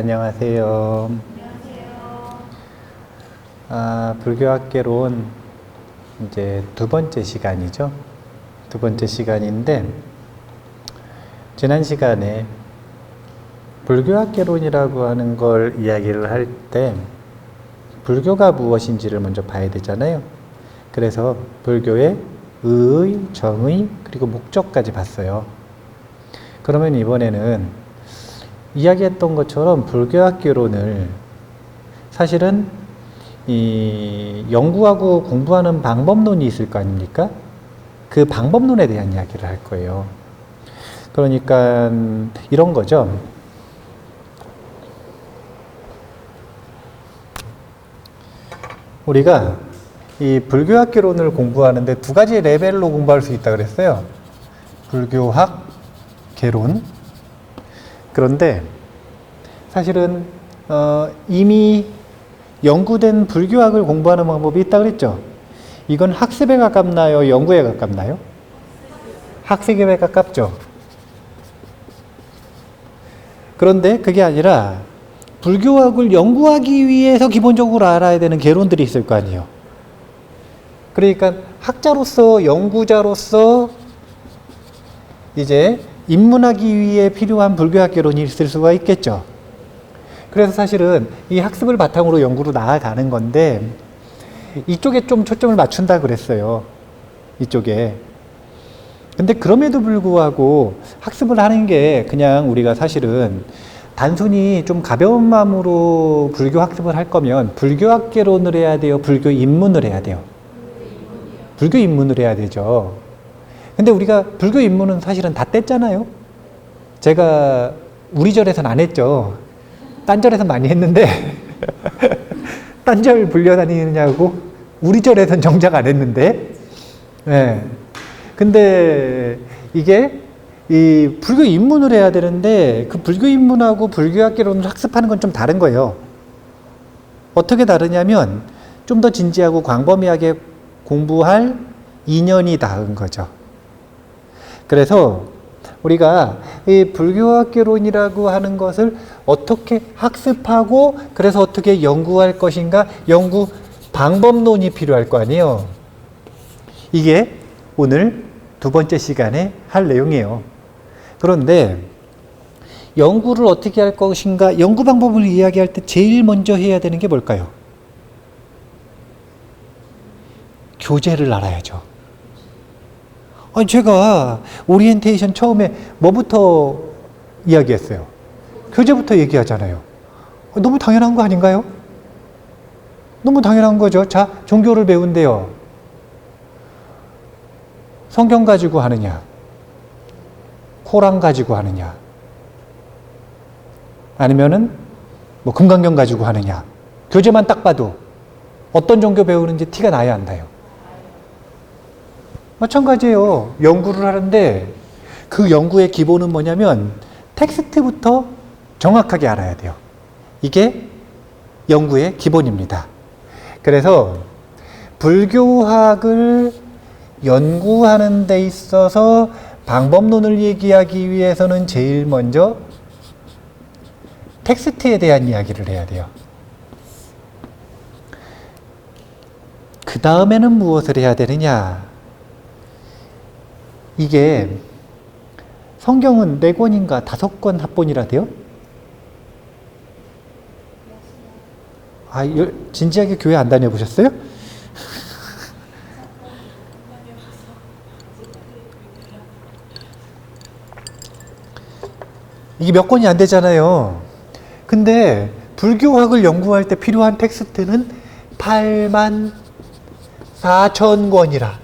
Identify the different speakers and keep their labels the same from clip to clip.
Speaker 1: 안녕하세요. 불교학개론 이제 두 번째 시간이죠. 두 번째 시간인데, 지난 시간에 불교학개론이라고 하는 걸 이야기를 할 때 불교가 무엇인지를 먼저 봐야 되잖아요. 그래서 불교의 의, 정의, 그리고 목적까지 봤어요. 그러면 이번에는 이야기했던 것처럼 불교학개론을 사실은 이 연구하고 공부하는 방법론이 있을 거 아닙니까? 그 방법론에 대한 이야기를 할 거예요. 그러니까 이런 거죠. 우리가 이 불교학개론을 공부하는데 두 가지 레벨로 공부할 수 있다고 그랬어요. 불교학, 개론. 그런데 사실은 이미 연구된 불교학을 공부하는 방법이 있다고 그랬죠. 이건 학습에 가깝나요? 연구에 가깝나요? 학습에 가깝죠. 그런데 그게 아니라 불교학을 연구하기 위해서 기본적으로 알아야 되는 개론들이 있을 거 아니에요. 그러니까 학자로서, 연구자로서 이제 입문하기 위해 필요한 불교학 개론이 있을 수가 있겠죠. 그래서 사실은 이 학습을 바탕으로 연구로 나아가는 건데, 이쪽에 좀 초점을 맞춘다 그랬어요. 이쪽에. 근데 그럼에도 불구하고 학습을 하는 게 그냥 우리가 사실은 단순히 좀 가벼운 마음으로 불교 학습을 할 거면 불교학 개론을 해야 돼요? 불교 입문을 해야 돼요? 불교 입문을 해야 되죠. 근데 우리가 불교 입문은 사실은 다 뗐잖아요. 제가 우리 절에서는 안 했죠. 딴 절에서 많이 했는데 딴 절 불려 다니느냐고 우리 절에서는 정작 안 했는데. 네. 근데 이게 이 불교 입문을 해야 되는데 그 불교 입문하고 불교학 개론을 학습하는 건 좀 다른 거예요. 어떻게 다르냐면 좀 더 진지하고 광범위하게 공부할 인연이 닿은 거죠. 그래서 우리가 이 불교학 개론이라고 하는 것을 어떻게 학습하고 그래서 어떻게 연구할 것인가, 연구 방법론이 필요할 거 아니에요. 이게 오늘 두 번째 시간에 할 내용이에요. 그런데 연구를 어떻게 할 것인가, 연구 방법을 이야기할 때 제일 먼저 해야 되는 게 뭘까요? 교재를 알아야죠. 아니, 제가 오리엔테이션 처음에 뭐부터 이야기했어요? 교재부터 얘기하잖아요. 너무 당연한 거 아닌가요? 너무 당연한 거죠. 자, 종교를 배운대요. 성경 가지고 하느냐? 코란 가지고 하느냐? 아니면은 뭐 금강경 가지고 하느냐? 교재만 딱 봐도 어떤 종교 배우는지 티가 나야 안 나요? 마찬가지예요. 연구를 하는데 그 연구의 기본은 뭐냐면 텍스트부터 정확하게 알아야 돼요. 이게 연구의 기본입니다. 그래서 불교학을 연구하는 데 있어서 방법론을 얘기하기 위해서는 제일 먼저 텍스트에 대한 이야기를 해야 돼요. 그 다음에는 무엇을 해야 되느냐? 이게 성경은 4권인가 5권 합본이라 돼요? 진지하게 교회 안 다녀보셨어요? 이게 몇 권이 안 되잖아요. 근데 불교학을 연구할 때 필요한 텍스트는 84,000권이라.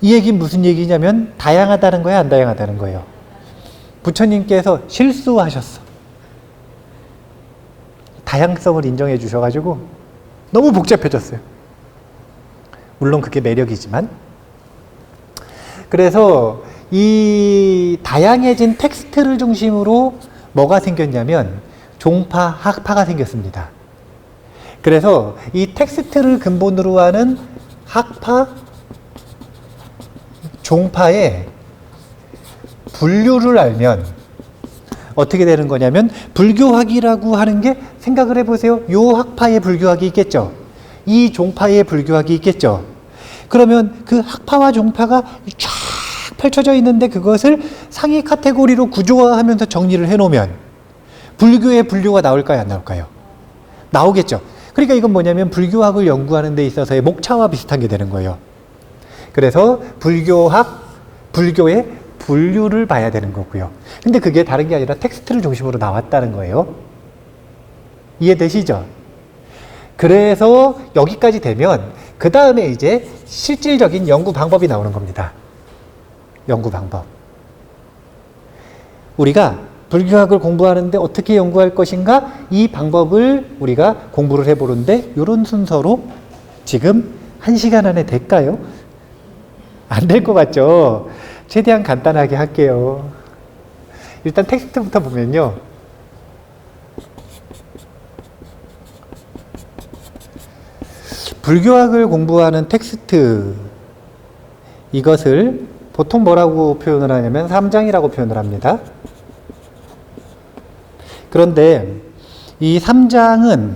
Speaker 1: 이 얘기는 무슨 얘기냐면 다양하다는 거야, 안 다양하다는 거예요? 부처님께서 실수하셨어. 다양성을 인정해 주셔가지고 너무 복잡해졌어요. 물론 그게 매력이지만. 그래서 이 다양해진 텍스트를 중심으로 뭐가 생겼냐면 종파, 학파가 생겼습니다. 그래서 이 텍스트를 근본으로 하는 학파, 종파의 분류를 알면 어떻게 되는 거냐면 불교학이라고 하는 게 생각을 해보세요. 요 학파의 불교학이 있겠죠. 이 종파의 불교학이 있겠죠. 그러면 그 학파와 종파가 쫙 펼쳐져 있는데 그것을 상위 카테고리로 구조화하면서 정리를 해놓으면 불교의 분류가 나올까요? 안 나올까요? 나오겠죠. 그러니까 이건 뭐냐면 불교학을 연구하는 데 있어서의 목차와 비슷한 게 되는 거예요. 그래서 불교학, 불교의 분류를 봐야 되는 거고요. 근데 그게 다른 게 아니라 텍스트를 중심으로 나왔다는 거예요. 이해되시죠? 그래서 여기까지 되면 그 다음에 이제 실질적인 연구 방법이 나오는 겁니다. 연구 방법. 우리가 불교학을 공부하는데 어떻게 연구할 것인가? 이 방법을 우리가 공부를 해보는데 이런 순서로 지금 1시간 안에 될까요? 안 될 것 같죠? 최대한 간단하게 할게요. 일단 텍스트부터 보면요. 불교학을 공부하는 텍스트, 이것을 보통 뭐라고 표현을 하냐면 3장이라고 표현을 합니다. 그런데 이 3장은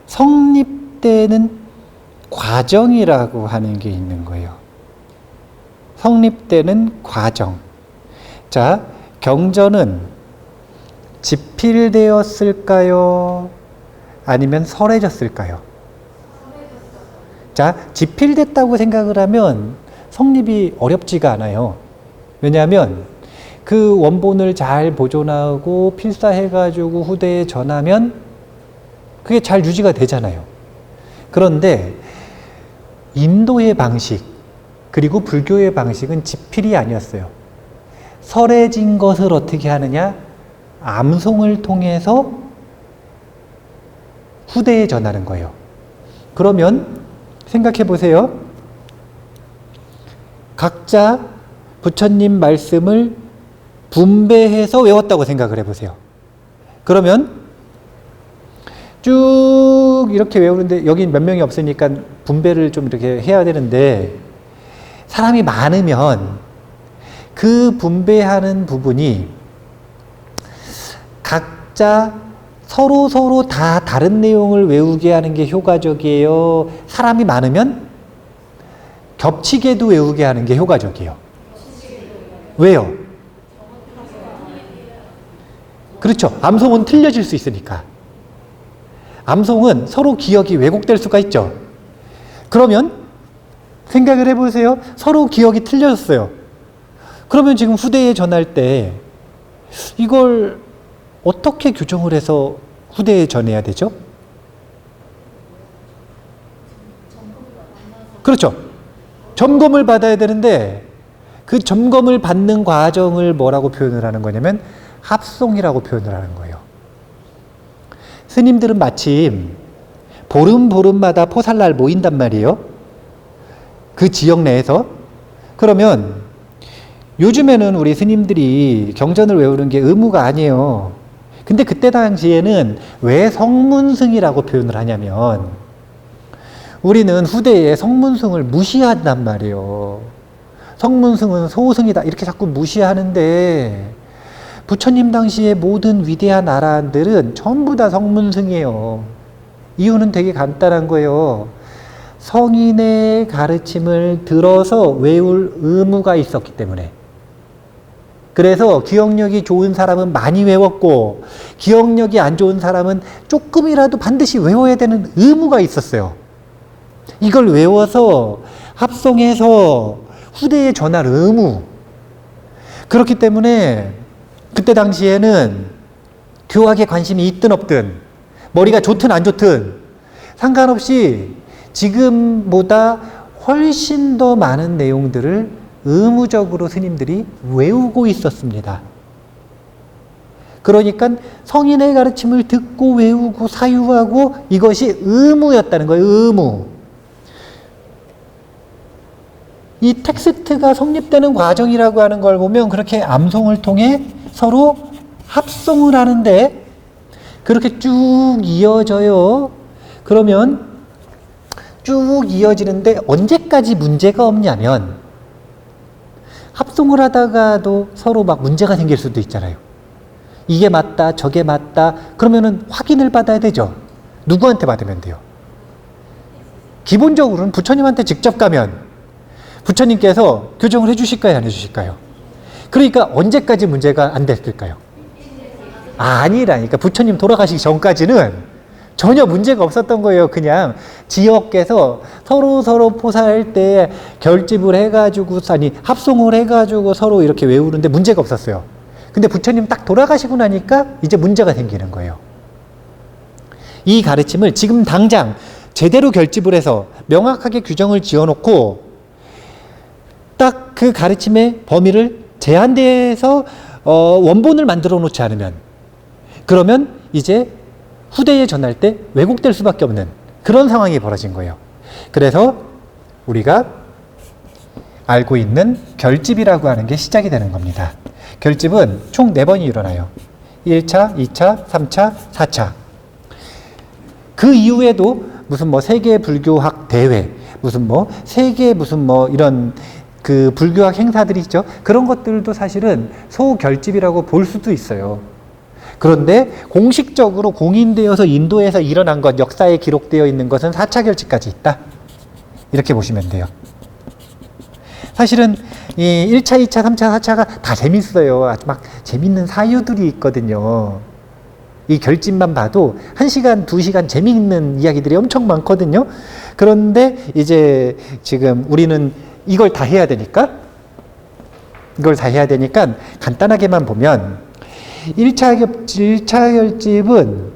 Speaker 1: 성립되는 과정이라고 하는 게 있는 거예요. 성립되는 과정. 자, 경전은 집필되었을까요? 아니면 설해졌을까요? 자, 집필됐다고 생각을 하면 성립이 어렵지가 않아요. 왜냐하면 그 원본을 잘 보존하고 필사해가지고 후대에 전하면 그게 잘 유지가 되잖아요. 그런데 인도의 방식 그리고 불교의 방식은 집필이 아니었어요. 설해진 것을 어떻게 하느냐? 암송을 통해서 후대에 전하는 거예요. 그러면 생각해 보세요. 각자 부처님 말씀을 분배해서 외웠다고 생각을 해보세요. 그러면 쭉 이렇게 외우는데 여기 몇 명이 없으니까 분배를 좀 이렇게 해야 되는데 사람이 많으면 그 분배하는 부분이 각자 서로 다 다른 내용을 외우게 하는 게 효과적이에요? 사람이 많으면 겹치게도 외우게 하는 게 효과적이에요. 왜요? 그렇죠. 암송은 틀려질 수 있으니까. 암송은 서로 기억이 왜곡될 수가 있죠. 그러면 생각을 해보세요. 서로 기억이 틀려졌어요. 그러면 지금 후대에 전할 때 이걸 어떻게 규정을 해서 후대에 전해야 되죠? 그렇죠. 점검을 받아야 되는데 그 점검을 받는 과정을 뭐라고 표현을 하는 거냐면 합송이라고 표현을 하는 거예요. 스님들은 마침 보름마다 포살날 모인단 말이에요. 그 지역 내에서. 그러면 요즘에는 우리 스님들이 경전을 외우는 게 의무가 아니에요. 근데 그때 당시에는 왜 성문승이라고 표현을 하냐면 우리는 후대에 성문승을 무시한단 말이에요. 성문승은 소승이다 이렇게 자꾸 무시하는데 부처님 당시의 모든 위대한 아라한들은 전부 다 성문승이에요. 이유는 되게 간단한 거예요. 성인의 가르침을 들어서 외울 의무가 있었기 때문에. 그래서 기억력이 좋은 사람은 많이 외웠고 기억력이 안 좋은 사람은 조금이라도 반드시 외워야 되는 의무가 있었어요. 이걸 외워서 합송해서 후대에 전할 의무. 그렇기 때문에 그때 당시에는 교학에 관심이 있든 없든 머리가 좋든 안 좋든 상관없이 지금보다 훨씬 더 많은 내용들을 의무적으로 스님들이 외우고 있었습니다. 그러니까 성인의 가르침을 듣고 외우고 사유하고 이것이 의무였다는 거예요. 의무. 이 텍스트가 성립되는 과정이라고 하는 걸 보면 그렇게 암송을 통해 서로 합송을 하는데 그렇게 쭉 이어져요. 그러면 쭉 이어지는데 언제까지 문제가 없냐면 합송을 하다가도 서로 막 문제가 생길 수도 있잖아요. 이게 맞다, 저게 맞다. 그러면은 확인을 받아야 되죠. 누구한테 받으면 돼요? 기본적으로는 부처님한테 직접 가면 부처님께서 교정을 해주실까요? 안 해주실까요? 그러니까 언제까지 문제가 안 됐을까요? 아니라니까. 부처님 돌아가시기 전까지는 전혀 문제가 없었던 거예요. 그냥 지역에서 서로 포사할 때 결집을 해가지고, 아니, 합송을 해가지고 서로 이렇게 외우는데 문제가 없었어요. 근데 부처님 딱 돌아가시고 나니까 이제 문제가 생기는 거예요. 이 가르침을 지금 당장 제대로 결집을 해서 명확하게 규정을 지어놓고 딱 그 가르침의 범위를 제한돼서 원본을 만들어 놓지 않으면, 그러면 이제 후대에 전할 때 왜곡될 수밖에 없는 그런 상황이 벌어진 거예요. 그래서 우리가 알고 있는 결집이라고 하는 게 시작이 되는 겁니다. 결집은 총 4번이 일어나요. 1차, 2차, 3차, 4차. 그 이후에도 무슨 뭐 세계 불교학 대회, 무슨 뭐 세계 무슨 뭐 이런 그 불교학 행사들이 있죠. 그런 것들도 사실은 소결집이라고 볼 수도 있어요. 그런데 공식적으로 공인되어서 인도에서 일어난 것, 역사에 기록되어 있는 것은 4차 결집까지 있다. 이렇게 보시면 돼요. 사실은 이 1차, 2차, 3차, 4차가 다 재밌어요. 아주 막 재밌는 사유들이 있거든요. 이 결집만 봐도 1시간, 2시간 재미있는 이야기들이 엄청 많거든요. 그런데 이제 지금 우리는 이걸 다 해야 되니까 간단하게만 보면 1차 결집은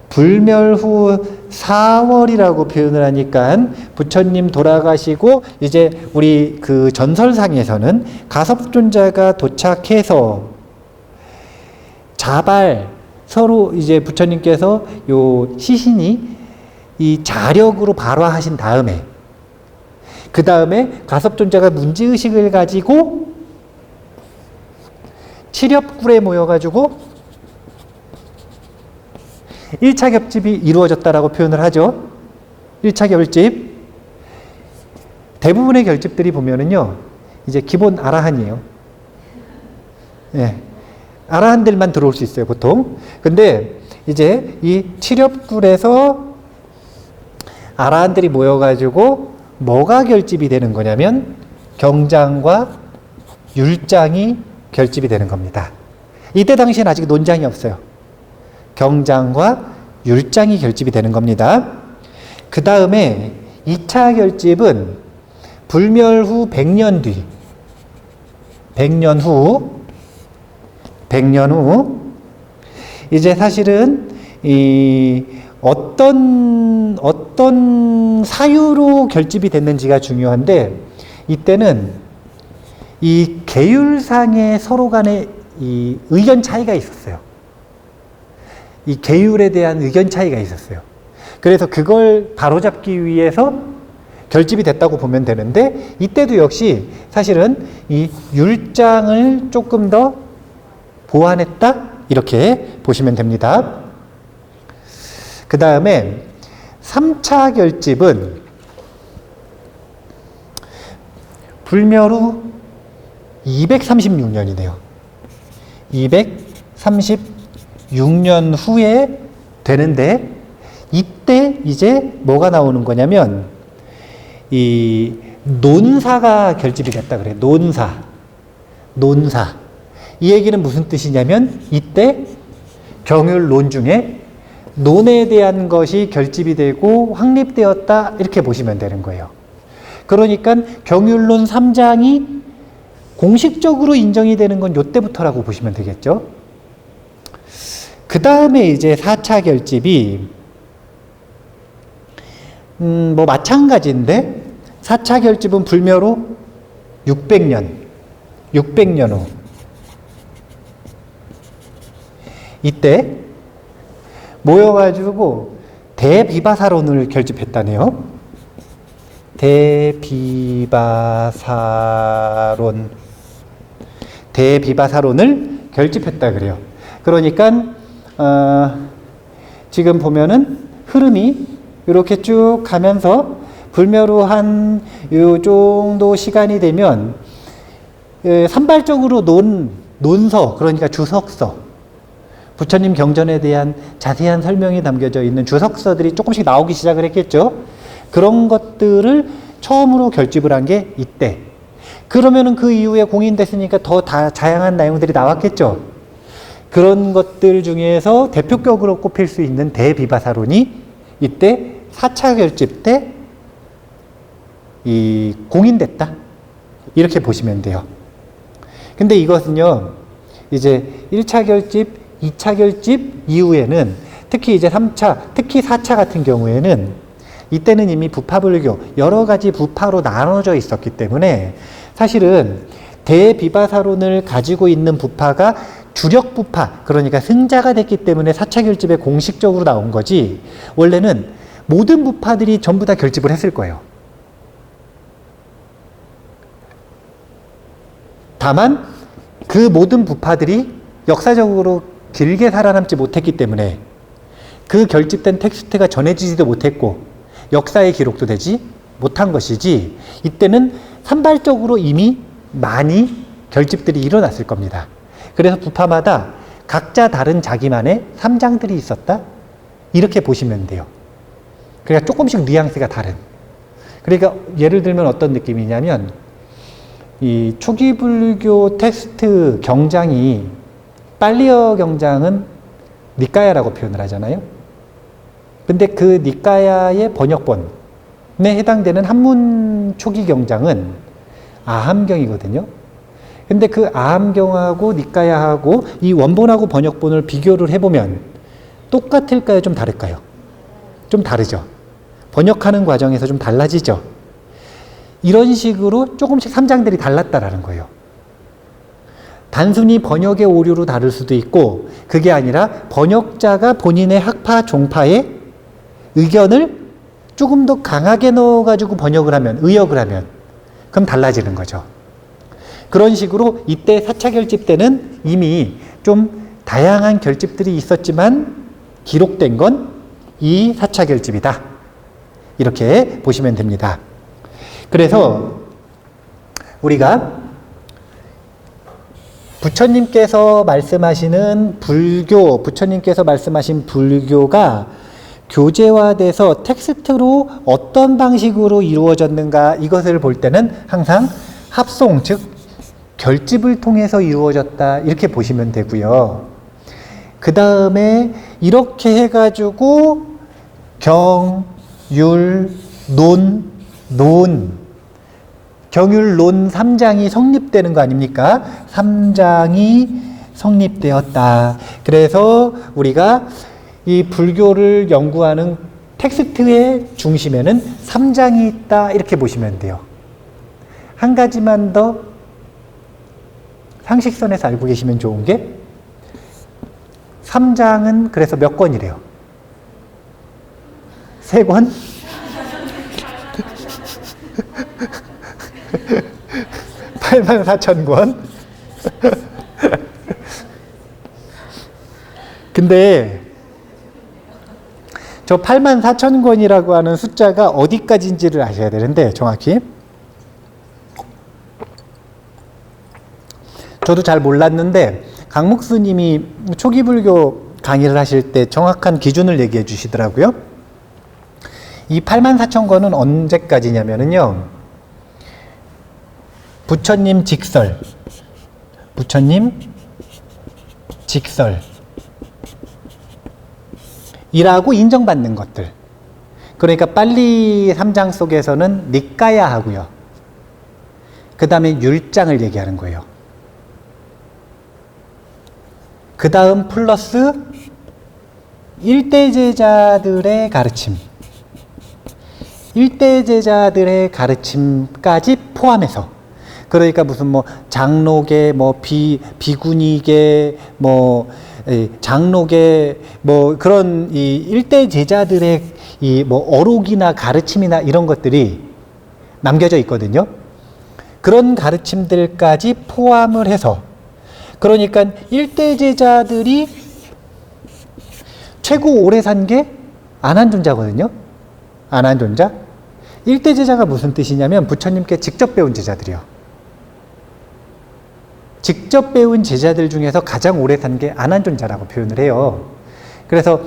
Speaker 1: 불멸 후 4월이라고 표현을 하니까 부처님 돌아가시고 이제 우리 그 전설상에서는 가섭존자가 도착해서 자발 서로 이제 부처님께서 요 시신이 이 자력으로 발화하신 다음에 그 다음에 가섭존자가 문제의식을 가지고 칠엽굴에 모여가지고 1차 결집이 이루어졌다라고 표현을 하죠. 1차 결집. 대부분의 결집들이 보면은요, 이제 기본 아라한이에요. 예. 아라한들만 들어올 수 있어요, 보통. 근데 이제 이 칠엽굴에서 아라한들이 모여가지고 뭐가 결집이 되는 거냐면 경장과 율장이 결집이 되는 겁니다. 이때 당시엔 아직 논장이 없어요. 경장과 율장이 결집이 되는 겁니다. 그 다음에 2차 결집은 불멸 후 100년 뒤, 100년 후 이제 사실은 이 어떤 사유로 결집이 됐는지가 중요한데, 이때는 이 계율상의 서로 간의 이 의견 차이가 있었어요. 이 계율에 대한 의견 차이가 있었어요. 그래서 그걸 바로잡기 위해서 결집이 됐다고 보면 되는데, 이때도 역시 사실은 이 율장을 조금 더 보완했다, 이렇게 보시면 됩니다. 그 다음에 3차 결집은 불멸 후 236년이네요. 236년 후에 되는데, 이때 이제 뭐가 나오는 거냐면 이 논사가 결집이 됐다 그래요. 논사. 이 얘기는 무슨 뜻이냐면 이때 경율론 중에 논에 대한 것이 결집이 되고 확립되었다, 이렇게 보시면 되는 거예요. 그러니까 경율론 3장이 공식적으로 인정이 되는 건 이때부터라고 보시면 되겠죠. 그 다음에 이제 4차 결집이 뭐 마찬가지인데, 4차 결집은 불멸 후 600년 후 이때 모여가지고 대비바사론을 결집했다네요. 대비바사론을 결집했다 그래요. 그러니까 지금 보면은 흐름이 이렇게 쭉 가면서 불멸 후 한 요 정도 시간이 되면 산발적으로 논서, 그러니까 주석서, 부처님 경전에 대한 자세한 설명이 담겨져 있는 주석서들이 조금씩 나오기 시작을 했겠죠. 그런 것들을 처음으로 결집을 한 게 이때. 그러면은 그 이후에 공인됐으니까 더 다양한 내용들이 나왔겠죠. 그런 것들 중에서 대표격으로 꼽힐 수 있는 대비바사론이 이때 4차 결집 때 공인됐다. 이렇게 보시면 돼요. 근데 이것은요, 이제 1차 결집, 2차 결집 이후에는 특히 이제 3차, 특히 4차 같은 경우에는 이때는 이미 부파불교, 여러 가지 부파로 나눠져 있었기 때문에 사실은 대비바사론을 가지고 있는 부파가 주력 부파, 그러니까 승자가 됐기 때문에 4차 결집에 공식적으로 나온 거지, 원래는 모든 부파들이 전부 다 결집을 했을 거예요. 다만 그 모든 부파들이 역사적으로 길게 살아남지 못했기 때문에 그 결집된 텍스트가 전해지지도 못했고 역사의 기록도 되지 못한 것이지, 이때는 산발적으로 이미 많이 결집들이 일어났을 겁니다. 그래서 부파마다 각자 다른 자기만의 삼장들이 있었다, 이렇게 보시면 돼요. 그러니까 조금씩 뉘앙스가 다른. 그러니까 예를 들면 어떤 느낌이냐면, 이 초기 불교 텍스트 경장이, 빨리어 경장은 니까야라고 표현을 하잖아요. 근데 그 니까야의 번역본에 해당되는 한문 초기 경장은 아함경이거든요. 근데 그 아함경하고 니까야하고 이 원본하고 번역본을 비교를 해보면 똑같을까요? 좀 다를까요? 좀 다르죠. 번역하는 과정에서 좀 달라지죠. 이런 식으로 조금씩 삼장들이 달랐다라는 거예요. 단순히 번역의 오류로 다를 수도 있고, 그게 아니라 번역자가 본인의 학파, 종파의 의견을 조금 더 강하게 넣어가지고 번역을 하면, 의역을 하면, 그럼 달라지는 거죠. 그런 식으로 이때 4차 결집 때는 이미 좀 다양한 결집들이 있었지만 기록된 건 이 4차 결집이다. 이렇게 보시면 됩니다. 그래서 우리가 부처님께서 말씀하시는 불교, 부처님께서 말씀하신 불교가 교재화돼서 텍스트로 어떤 방식으로 이루어졌는가, 이것을 볼 때는 항상 합송, 즉 결집을 통해서 이루어졌다, 이렇게 보시면 되고요. 그 다음에 이렇게 해가지고 경, 율, 논, 경율, 논 3장이 성립되는 거 아닙니까? 3장이 성립되었다. 그래서 우리가 이 불교를 연구하는 텍스트의 중심에는 3장이 있다, 이렇게 보시면 돼요. 한 가지만 더 상식선에서 알고 계시면 좋은 게, 3장은 그래서 몇 권이래요? 3권? 84,000권? 근데 저 84,000권이라고 하는 숫자가 어디까지인지를 아셔야 되는데, 정확히 저도 잘 몰랐는데 강목스님이 초기 불교 강의를 하실 때 정확한 기준을 얘기해 주시더라고요. 이 84,000권은 언제까지냐면요, 부처님 직설 이라고 인정받는 것들. 그러니까 빨리 3장 속에서는 니까야 하고요, 그 다음에 율장을 얘기하는 거예요. 그 다음 플러스 1대 제자들의 가르침, 1대 제자들의 가르침까지 포함해서, 그러니까 무슨 뭐 장로계, 뭐 비구니계, 뭐 장로계, 뭐 그런 이 1대 제자들의 이 뭐 어록이나 가르침이나 이런 것들이 남겨져 있거든요. 그런 가르침들까지 포함을 해서, 그러니까 1대 제자들이 최고 오래 산 게 안한존자거든요. 안한존자. 1대 제자가 무슨 뜻이냐면 부처님께 직접 배운 제자들이요. 직접 배운 제자들 중에서 가장 오래 산 게 아난존자라고 표현을 해요. 그래서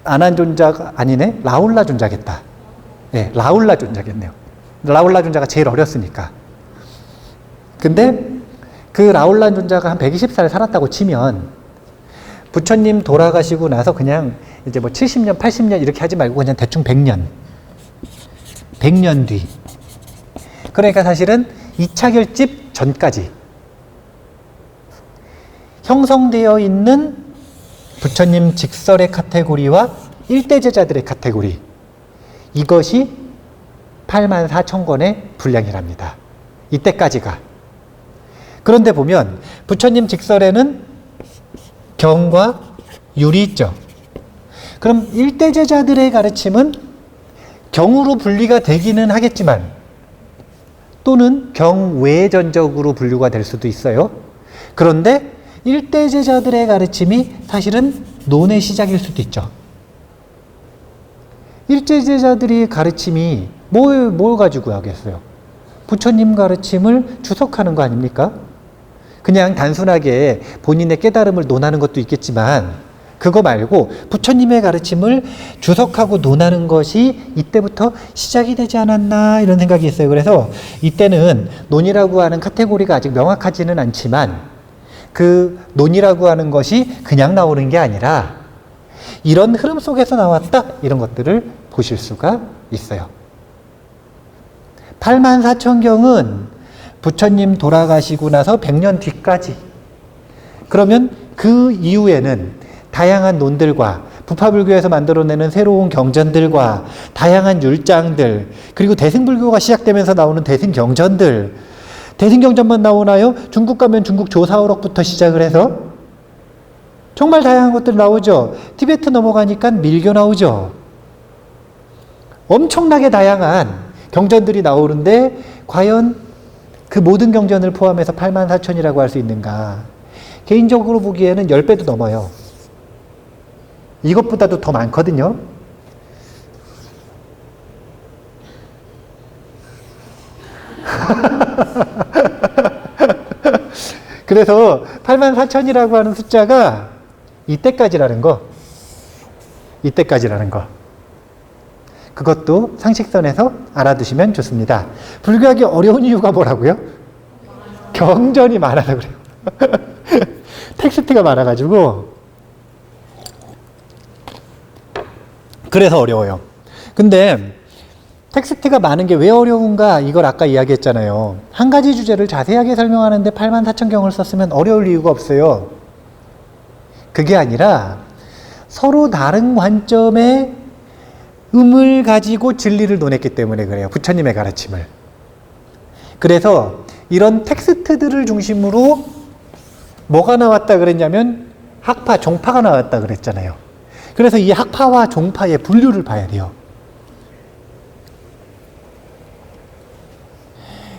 Speaker 1: 아난존자가 아니네, 라울라 존자겠다. 네, 라울라 존자겠네요. 라울라 존자가 제일 어렸으니까. 근데 그 라울라 존자가 한 120살 살았다고 치면 부처님 돌아가시고 나서 그냥 이제 뭐 70년, 80년 이렇게 하지 말고 그냥 대충 100년. 100년 뒤. 그러니까 사실은 2차 결집 전까지 형성되어 있는 부처님 직설의 카테고리와 일대 제자들의 카테고리, 이것이 84,000권의 분량이랍니다. 이때까지가. 그런데 보면 부처님 직설에는 경과 율이 있죠. 그럼 일대 제자들의 가르침은 경으로 분리가 되기는 하겠지만 또는 경외전적으로 분류가 될 수도 있어요. 그런데 일대 제자들의 가르침이 사실은 논의 시작일 수도 있죠. 일대 제자들이 가르침이 뭘 가지고 하겠어요? 부처님 가르침을 주석하는 거 아닙니까? 그냥 단순하게 본인의 깨달음을 논하는 것도 있겠지만 그거 말고 부처님의 가르침을 주석하고 논하는 것이 이때부터 시작이 되지 않았나 이런 생각이 있어요. 그래서 이때는 논이라고 하는 카테고리가 아직 명확하지는 않지만 그 논이라고 하는 것이 그냥 나오는 게 아니라 이런 흐름 속에서 나왔다 이런 것들을 보실 수가 있어요. 84,000경은 부처님 돌아가시고 나서 100년 뒤까지, 그러면 그 이후에는 다양한 논들과 부파불교에서 만들어내는 새로운 경전들과 다양한 율장들, 그리고 대승불교가 시작되면서 나오는 대승경전들, 대승경전만 나오나요? 중국 가면 중국 조사오록부터 시작을 해서 정말 다양한 것들 나오죠. 티베트 넘어가니까 밀교 나오죠. 엄청나게 다양한 경전들이 나오는데 과연 그 모든 경전을 포함해서 84,000이라고 할 수 있는가? 개인적으로 보기에는 10배도 넘어요. 이것보다도 더 많거든요. 그래서 84,000이라고 하는 숫자가 이때까지라는 거. 그것도 상식선에서 알아두시면 좋습니다. 불교하기 어려운 이유가 뭐라고요? 경전이 많아서 그래요. 텍스트가 많아가지고. 그래서 어려워요. 근데 텍스트가 많은 게 왜 어려운가, 이걸 아까 이야기했잖아요. 한 가지 주제를 자세하게 설명하는데 84,000경을 썼으면 어려울 이유가 없어요. 그게 아니라 서로 다른 관점의 음을 가지고 진리를 논했기 때문에 그래요. 부처님의 가르침을. 그래서 이런 텍스트들을 중심으로 뭐가 나왔다 그랬냐면 학파, 종파가 나왔다 그랬잖아요. 그래서 이 학파와 종파의 분류를 봐야 돼요.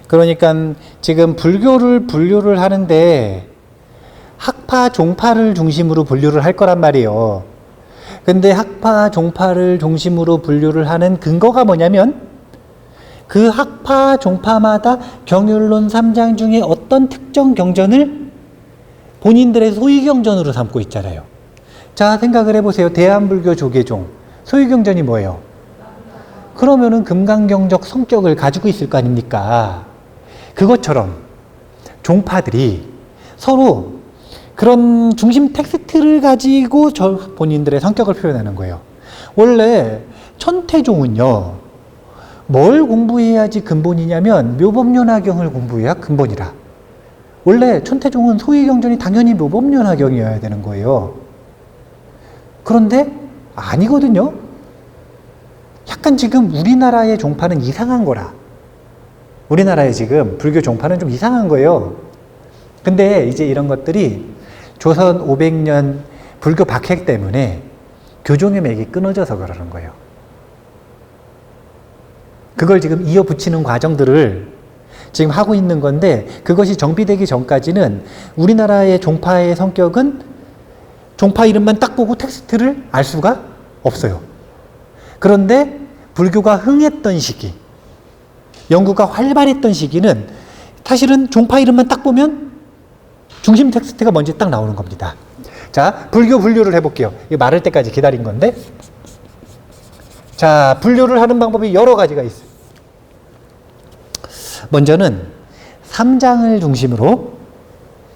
Speaker 1: 그러니까 지금 불교를 분류를 하는데 학파, 종파를 중심으로 분류를 할 거란 말이에요. 근데 학파, 종파를 중심으로 분류를 하는 근거가 뭐냐면 그 학파, 종파마다 경율론 3장 중에 어떤 특정 경전을 본인들의 소위 경전으로 삼고 있잖아요. 자, 생각을 해보세요. 대한불교 조계종 소위 경전이 뭐예요? 그러면은 금강경적 성격을 가지고 있을 거 아닙니까? 그것처럼 종파들이 서로 그런 중심 텍스트를 가지고 본인들의 성격을 표현하는 거예요. 원래 천태종은요, 뭘 공부해야지 근본이냐면 묘법연화경을 공부해야 근본이라. 원래 천태종은 소위경전이 당연히 묘법연화경이어야 되는 거예요. 그런데 아니거든요. 약간 지금 우리나라의 종파는 이상한 거라. 우리나라의 지금 불교 종파는 좀 이상한 거예요. 근데 이제 이런 것들이 조선 500년 불교 박해 때문에 교종의 맥이 끊어져서 그러는 거예요. 그걸 지금 이어붙이는 과정들을 지금 하고 있는 건데, 그것이 정비되기 전까지는 우리나라의 종파의 성격은 종파 이름만 딱 보고 텍스트를 알 수가 없어요. 그런데 불교가 흥했던 시기, 연구가 활발했던 시기는 사실은 종파 이름만 딱 보면 중심 텍스트가 뭔지 딱 나오는 겁니다. 자, 불교 분류를 해볼게요. 이거 말할 때까지 기다린 건데. 자, 분류를 하는 방법이 여러 가지가 있어요. 먼저는 3장을 중심으로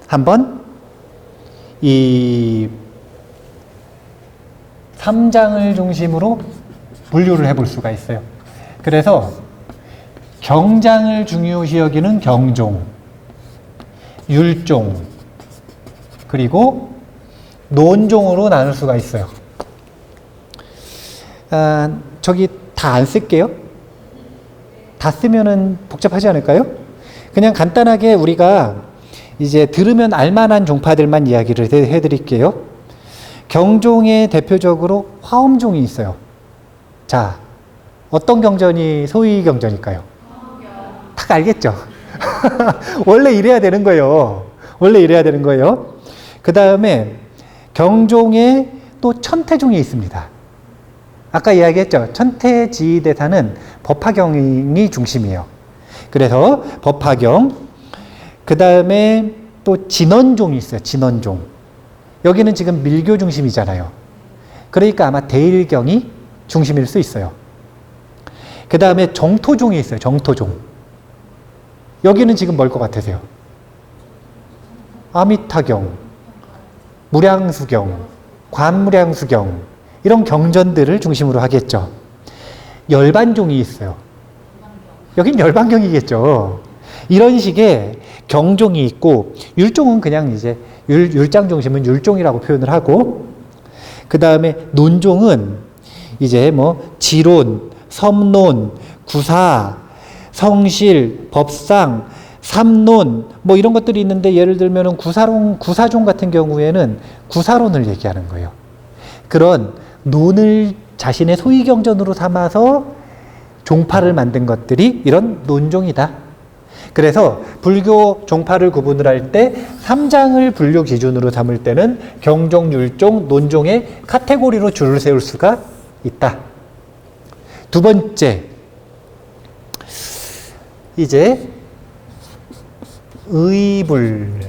Speaker 1: 한번 이 3장을 중심으로 분류를 해볼 수가 있어요. 그래서 경장을 중요시 여기는 경종, 율종, 그리고 논종으로 나눌 수가 있어요. 저기 다 안 쓸게요. 다 쓰면은 복잡하지 않을까요? 그냥 간단하게 우리가 이제 들으면 알만한 종파들만 이야기를 해드릴게요. 경종에 대표적으로 화엄종이 있어요. 자, 어떤 경전이 소위 경전일까요? 딱 알겠죠? 원래 이래야 되는 거예요. 원래 이래야 되는 거예요. 그 다음에 경종에 또 천태종이 있습니다. 아까 이야기했죠. 천태지대사는 법화경이 중심이에요. 그래서 법화경, 그 다음에 또 진원종이 있어요. 진원종. 여기는 지금 밀교 중심이잖아요. 그러니까 아마 대일경이 중심일 수 있어요. 그 다음에 정토종이 있어요. 정토종. 여기는 지금 뭘 것 같으세요? 아미타경, 무량수경, 관무량수경, 이런 경전들을 중심으로 하겠죠. 열반종이 있어요. 여긴 열반경이겠죠. 이런 식의 경종이 있고, 율종은 그냥 이제 율장 중심은 율종이라고 표현을 하고, 그 다음에 논종은 이제 뭐 지론, 섬론, 구사, 성실, 법상, 삼론 뭐 이런 것들이 있는데, 예를 들면 구사종 같은 경우에는 구사론을 얘기하는 거예요. 그런 논을 자신의 소위 경전으로 삼아서 종파를 만든 것들이 이런 논종이다. 그래서 불교 종파를 구분을 할 때 3장을 불교 기준으로 삼을 때는 경종, 율종, 논종의 카테고리로 줄을 세울 수가 있다. 두 번째, 이제 의불,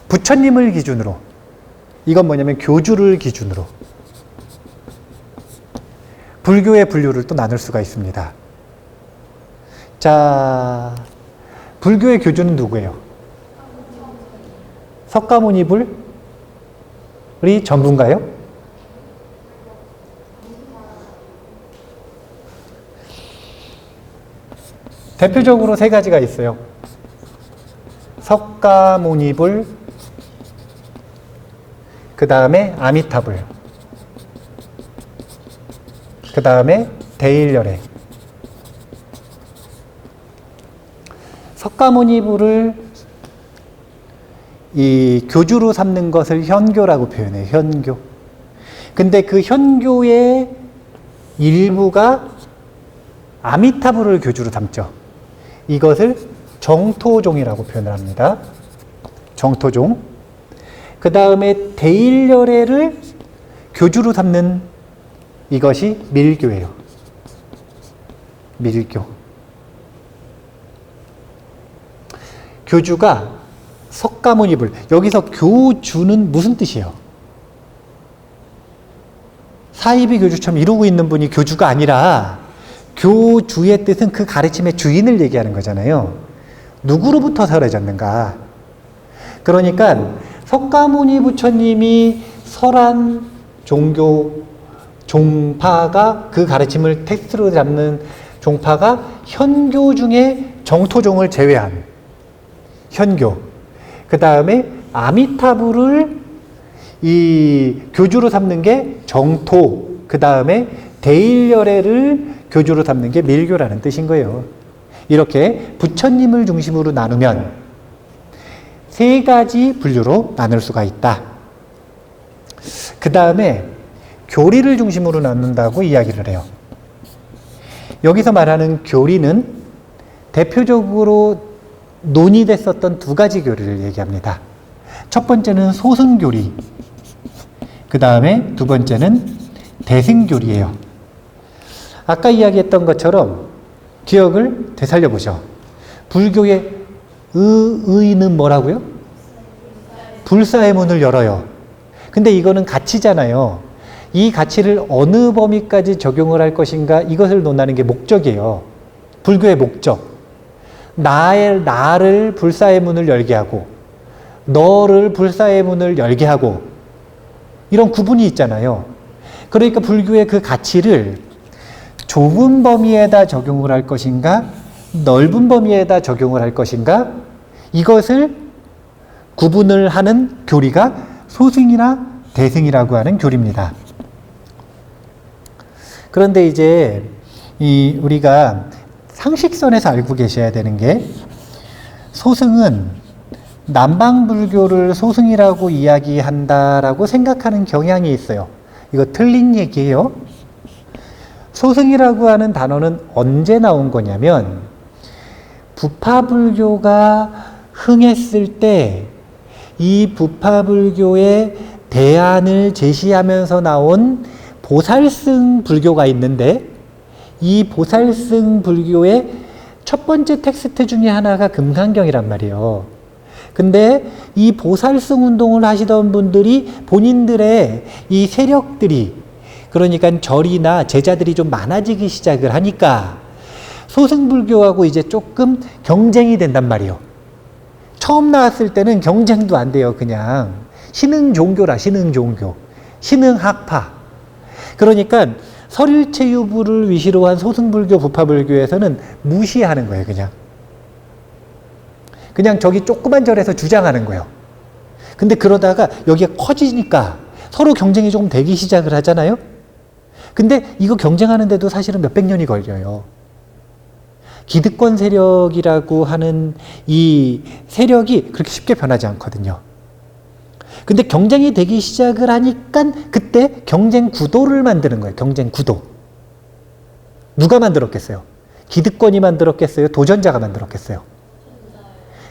Speaker 1: 부처님을 기준으로, 이건 뭐냐면 교주를 기준으로 불교의 분류를 또 나눌 수가 있습니다. 자, 불교의 교주는 누구예요? 석가모니불이 전부인가요? 대표적으로 세 가지가 있어요. 석가모니불, 그 다음에 아미타불, 그 다음에 대일열애. 석가모니불을 이 교주로 삼는 것을 현교라고 표현해요. 현교. 근데 그 현교의 일부가 아미타불을 교주로 삼죠. 이것을 정토종이라고 표현을 합니다. 정토종. 그 다음에 대일열애를 교주로 삼는 이것이 밀교예요. 밀교. 교주가 석가모니불. 여기서 교주는 무슨 뜻이에요? 사이비 교주처럼 이루고 있는 분이 교주가 아니라, 교주의 뜻은 그 가르침의 주인을 얘기하는 거잖아요. 누구로부터 설해졌는가? 그러니까 석가모니 부처님이 설한 종교 종파가, 그 가르침을 텍스트로 잡는 종파가 현교 중에 정토종을 제외한 현교, 그 다음에 아미타불을 이 교주로 삼는 게 정토, 그 다음에 대일열애를 교주로 삼는 게 밀교라는 뜻인 거예요. 이렇게 부처님을 중심으로 나누면 세 가지 분류로 나눌 수가 있다. 그 다음에 교리를 중심으로 나눈다고 이야기를 해요. 여기서 말하는 교리는 대표적으로 논의됐었던 두 가지 교리를 얘기합니다. 첫 번째는 소승교리, 그 다음에 두 번째는 대승교리예요. 아까 이야기했던 것처럼 기억을 되살려 보죠. 불교의 의는 뭐라고요? 불사의 문을 열어요. 근데 이거는 가치잖아요. 이 가치를 어느 범위까지 적용을 할 것인가, 이것을 논하는 게 목적이에요. 불교의 목적. 나를 불사의 문을 열게 하고, 너를 불사의 문을 열게 하고, 이런 구분이 있잖아요. 그러니까 불교의 그 가치를 좁은 범위에다 적용을 할 것인가, 넓은 범위에다 적용을 할 것인가, 이것을 구분을 하는 교리가 소승이나 대승이라고 하는 교리입니다. 그런데 이제 우리가 상식선에서 알고 계셔야 되는 게, 소승은 남방불교를 소승이라고 이야기한다라고 생각하는 경향이 있어요. 이거 틀린 얘기예요. 소승이라고 하는 단어는 언제 나온 거냐면, 부파불교가 흥했을 때 이 부파불교의 대안을 제시하면서 나온 보살승 불교가 있는데, 이 보살승 불교의 첫 번째 텍스트 중에 하나가 금강경이란 말이에요. 근데 이 보살승 운동을 하시던 분들이 본인들의 이 세력들이, 그러니까 절이나 제자들이 좀 많아지기 시작을 하니까 소승불교하고 이제 조금 경쟁이 된단 말이에요. 처음 나왔을 때는 경쟁도 안 돼요. 그냥 신흥종교라, 신흥종교, 신흥학파. 그러니까 설일체유부를 위시로 한 소승불교, 부파불교에서는 무시하는 거예요. 그냥 저기 조그만 절에서 주장하는 거예요. 근데 그러다가 여기가 커지니까 서로 경쟁이 조금 되기 시작을 하잖아요. 근데 이거 경쟁하는데도 사실은 몇백 년이 걸려요. 기득권 세력이라고 하는 이 세력이 그렇게 쉽게 변하지 않거든요. 근데 경쟁이 되기 시작을 하니까 그때 경쟁 구도를 만드는 거예요. 경쟁 구도. 누가 만들었겠어요? 기득권이 만들었겠어요? 도전자가 만들었겠어요?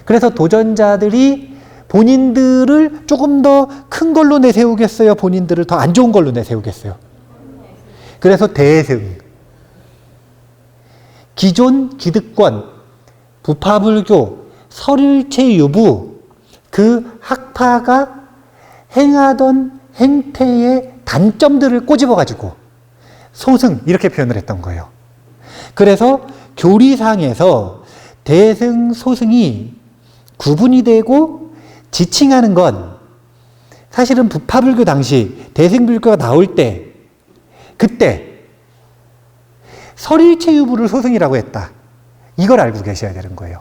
Speaker 1: 그래서 도전자들이 본인들을 조금 더 큰 걸로 내세우겠어요? 본인들을 더 안 좋은 걸로 내세우겠어요? 그래서 대승. 기존 기득권, 부파불교, 설일체유부, 그 학파가 행하던 행태의 단점들을 꼬집어가지고 소승, 이렇게 표현을 했던 거예요. 그래서 교리상에서 대승, 소승이 구분이 되고 지칭하는 건, 사실은 부파불교 당시 대승불교가 나올 때, 그때 설일체유부를 소승이라고 했다. 이걸 알고 계셔야 되는 거예요.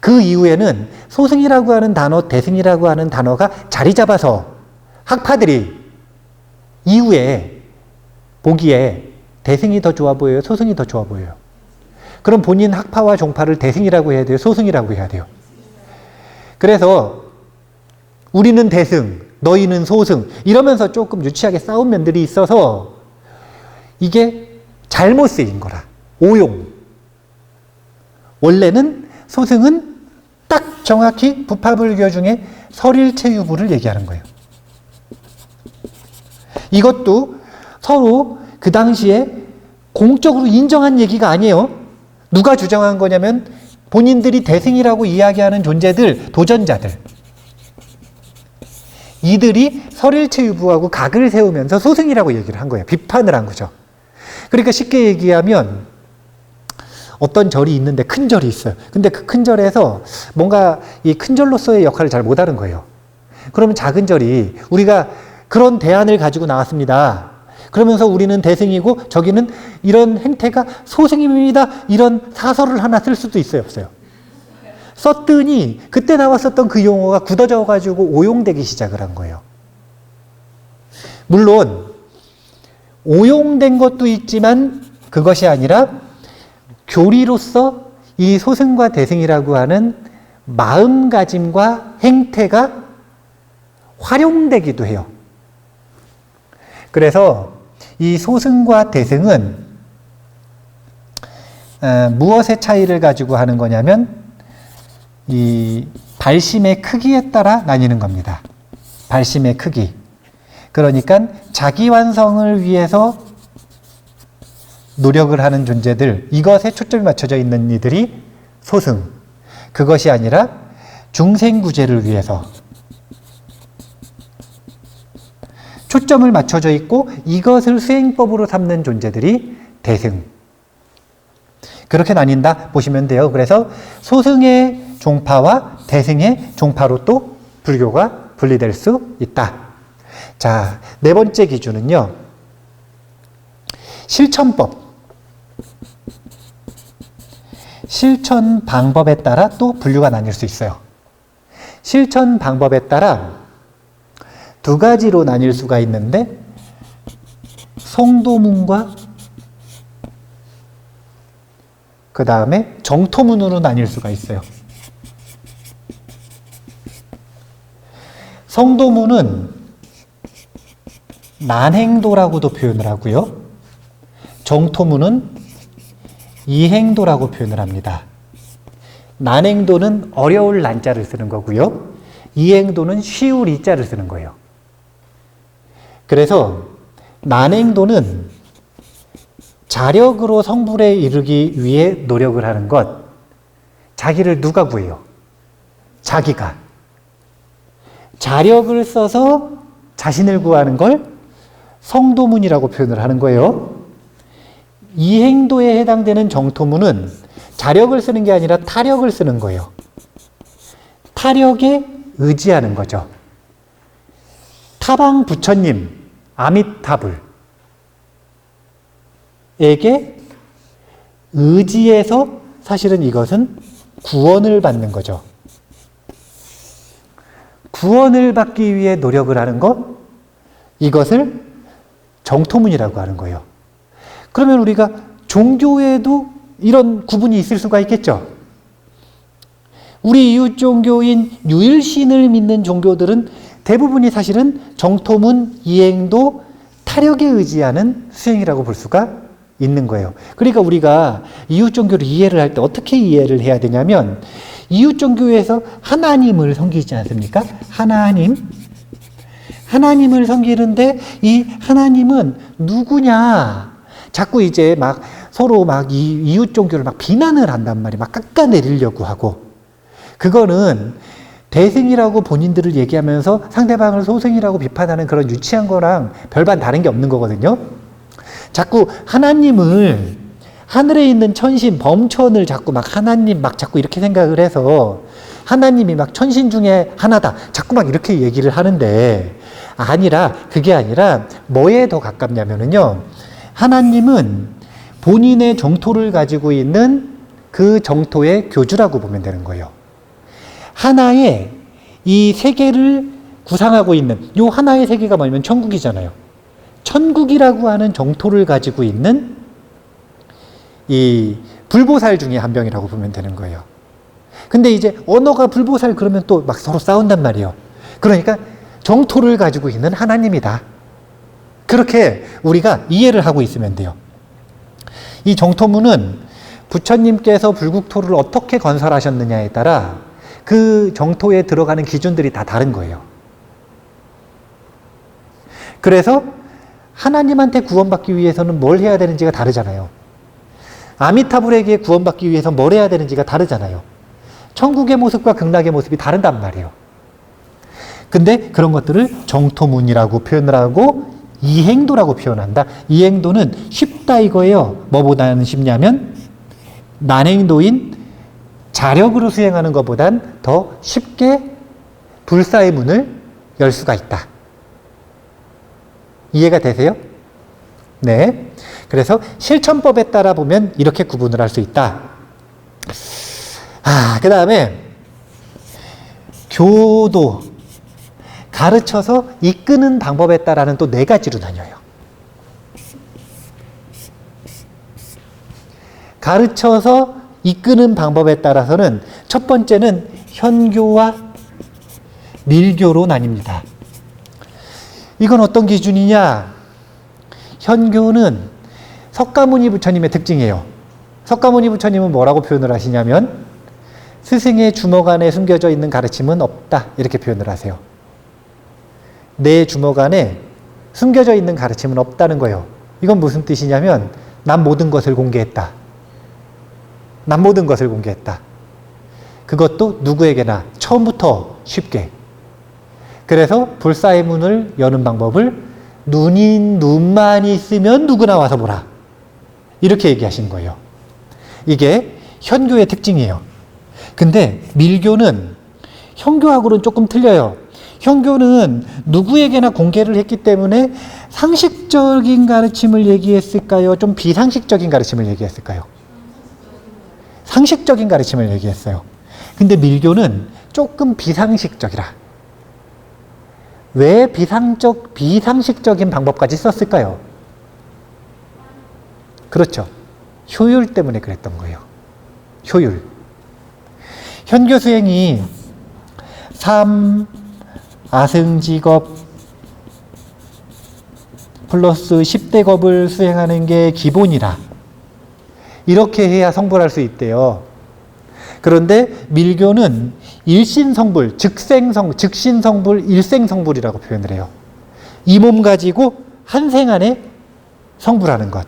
Speaker 1: 그 이후에는 소승이라고 하는 단어, 대승이라고 하는 단어가 자리 잡아서 학파들이 이후에 보기에 대승이 더 좋아 보여요? 소승이 더 좋아 보여요? 그럼 본인 학파와 종파를 대승이라고 해야 돼요? 소승이라고 해야 돼요? 그래서 우리는 대승, 너희는 소승, 이러면서 조금 유치하게 싸운 면들이 있어서 이게 잘못 쓰인 거라. 오용. 원래는 소승은 딱 정확히 부파불교 중에 설일체유부를 얘기하는 거예요. 이것도 서로 그 당시에 공적으로 인정한 얘기가 아니에요. 누가 주장한 거냐면 본인들이 대승이라고 이야기하는 존재들, 도전자들. 이들이 설일체유부하고 각을 세우면서 소승이라고 얘기를 한 거예요. 비판을 한 거죠. 그러니까 쉽게 얘기하면 어떤 절이 있는데, 큰 절이 있어요. 근데 그 큰 절에서 뭔가 이 큰 절로서의 역할을 잘 못하는 거예요. 그러면 작은 절이, 우리가 그런 대안을 가지고 나왔습니다. 그러면서 우리는 대승이고 저기는 이런 행태가 소승입니다. 이런 사설을 하나 쓸 수도 있어요, 없어요? 썼더니 그때 나왔었던 그 용어가 굳어져 가지고 오용되기 시작을 한 거예요. 물론 오용된 것도 있지만 그것이 아니라 교리로서 이 소승과 대승이라고 하는 마음가짐과 행태가 활용되기도 해요. 그래서 이 소승과 대승은 무엇의 차이를 가지고 하는 거냐면 이 발심의 크기에 따라 나뉘는 겁니다. 발심의 크기. 그러니까 자기 완성을 위해서 노력을 하는 존재들, 이것에 초점이 맞춰져 있는 이들이 소승. 그것이 아니라 중생구제를 위해서, 초점을 맞춰져 있고 이것을 수행법으로 삼는 존재들이 대승. 그렇게 나뉜다 보시면 돼요. 그래서 소승의 종파와 대승의 종파로 또 불교가 분리될 수 있다. 자, 네 번째 기준은요. 실천법. 실천 방법에 따라 또 분류가 나뉠 수 있어요. 실천 방법에 따라 두 가지로 나뉠 수가 있는데 성도문과 그 다음에 정토문으로 나뉠 수가 있어요. 성도문은 난행도라고도 표현을 하고요. 정토문은 이행도라고 표현을 합니다. 난행도는 어려울 난자를 쓰는 거고요. 이행도는 쉬울 이자를 쓰는 거예요. 그래서 난행도는 자력으로 성불에 이르기 위해 노력을 하는 것. 자기를 누가 구해요? 자기가. 자력을 써서 자신을 구하는 걸 성도문이라고 표현을 하는 거예요. 이행도에 해당되는 정토문은 자력을 쓰는 게 아니라 타력을 쓰는 거예요. 타력에 의지하는 거죠. 타방 부처님, 아미타불에게 의지해서 사실은 이것은 구원을 받는 거죠. 구원을 받기 위해 노력을 하는 것, 이것을 정토문이라고 하는 거예요. 그러면 우리가 종교에도 이런 구분이 있을 수가 있겠죠. 우리 이웃 종교인 유일신을 믿는 종교들은 대부분이 사실은 정토문, 이행도, 타력에 의지하는 수행이라고 볼 수가 있는 거예요. 그러니까 우리가 이웃 종교를 이해를 할 때 어떻게 이해를 해야 되냐면 이웃 종교에서 하나님을 섬기지 않습니까? 하나님을 섬기는데 이 하나님은 누구냐? 자꾸 이제 막 서로 막 이웃 종교를 막 비난을 한단 말이에요. 막 깎아내리려고 하고. 그거는 대승이라고 본인들을 얘기하면서 상대방을 소승이라고 비판하는 그런 유치한 거랑 별반 다른 게 없는 거거든요. 자꾸 하나님을 하늘에 있는 천신, 범천을 자꾸 막 하나님 막 자꾸 이렇게 생각을 해서 하나님이 막 천신 중에 하나다. 자꾸 막 이렇게 얘기를 하는데 그게 아니라 뭐에 더 가깝냐면은요. 하나님은 본인의 정토를 가지고 있는 그 정토의 교주라고 보면 되는 거예요. 하나의 이 세계를 구상하고 있는 요 하나의 세계가 뭐냐면 천국이잖아요. 천국이라고 하는 정토를 가지고 있는 이 불보살 중에 한 명이라고 보면 되는 거예요. 근데 이제 언어가 불보살 그러면 또 막 서로 싸운단 말이에요. 그러니까 정토를 가지고 있는 하나님이다. 그렇게 우리가 이해를 하고 있으면 돼요. 이 정토문은 부처님께서 불국토를 어떻게 건설하셨느냐에 따라 그 정토에 들어가는 기준들이 다 다른 거예요. 그래서 하나님한테 구원받기 위해서는 뭘 해야 되는지가 다르잖아요. 아미타불에게 구원받기 위해서 뭘 해야 되는지가 다르잖아요. 천국의 모습과 극락의 모습이 다른단 말이에요. 근데 그런 것들을 정토문이라고 표현을 하고 이행도라고 표현한다. 이행도는 쉽다 이거예요. 뭐보다는 쉽냐면 난행도인 자력으로 수행하는 것보단 더 쉽게 불사의 문을 열 수가 있다. 이해가 되세요? 네. 그래서 실천법에 따라 보면 이렇게 구분을 할 수 있다. 그 다음에 교도, 가르쳐서 이끄는 방법에 따라는 또 4가지로 나뉘어요. 가르쳐서 이끄는 방법에 따라서는 첫 번째는 현교와 밀교로 나뉩니다. 이건 어떤 기준이냐? 현교는 석가모니 부처님의 특징이에요. 석가모니 부처님은 뭐라고 표현을 하시냐면 스승의 주먹 안에 숨겨져 있는 가르침은 없다 이렇게 표현을 하세요. 내 주먹 안에 숨겨져 있는 가르침은 없다는 거예요. 이건 무슨 뜻이냐면 난 모든 것을 공개했다. 난 모든 것을 공개했다. 그것도 누구에게나 처음부터 쉽게. 그래서 불사의 문을 여는 방법을 눈만 있으면 누구나 와서 보라. 이렇게 얘기하신 거예요. 이게 현교의 특징이에요. 근데 밀교는 현교하고는 조금 틀려요. 현교는 누구에게나 공개를 했기 때문에 상식적인 가르침을 얘기했을까요? 좀 비상식적인 가르침을 얘기했을까요? 상식적인 가르침을 얘기했어요. 근데 밀교는 조금 비상식적이라. 왜 비상식적인 방법까지 썼을까요? 그렇죠. 효율 때문에 그랬던 거예요. 효율. 현교 수행이 3 아승직업 플러스 10대겁을 수행하는 게 기본이라. 이렇게 해야 성불할 수 있대요. 그런데 밀교는 일신성불, 즉신성불, 일생성불이라고 표현을 해요. 이 몸 가지고 한 생 안에 성불하는 것.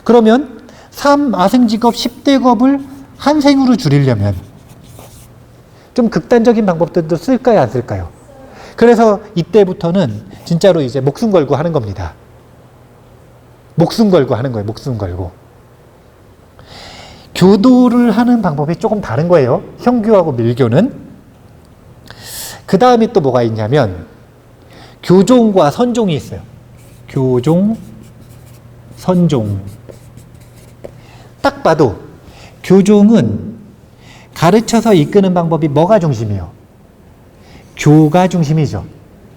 Speaker 1: 그러면 3 아승직업 10대겁을 한 생으로 줄이려면 좀 극단적인 방법들도 쓸까요, 안 쓸까요? 그래서 이때부터는 진짜로 이제 목숨 걸고 하는 겁니다. 목숨 걸고 하는 거예요, 목숨 걸고. 교도를 하는 방법이 조금 다른 거예요. 현교하고 밀교는. 그 다음에 또 뭐가 있냐면 교종과 선종이 있어요. 교종, 선종. 딱 봐도 교종은 가르쳐서 이끄는 방법이 뭐가 중심이에요? 교가 중심이죠.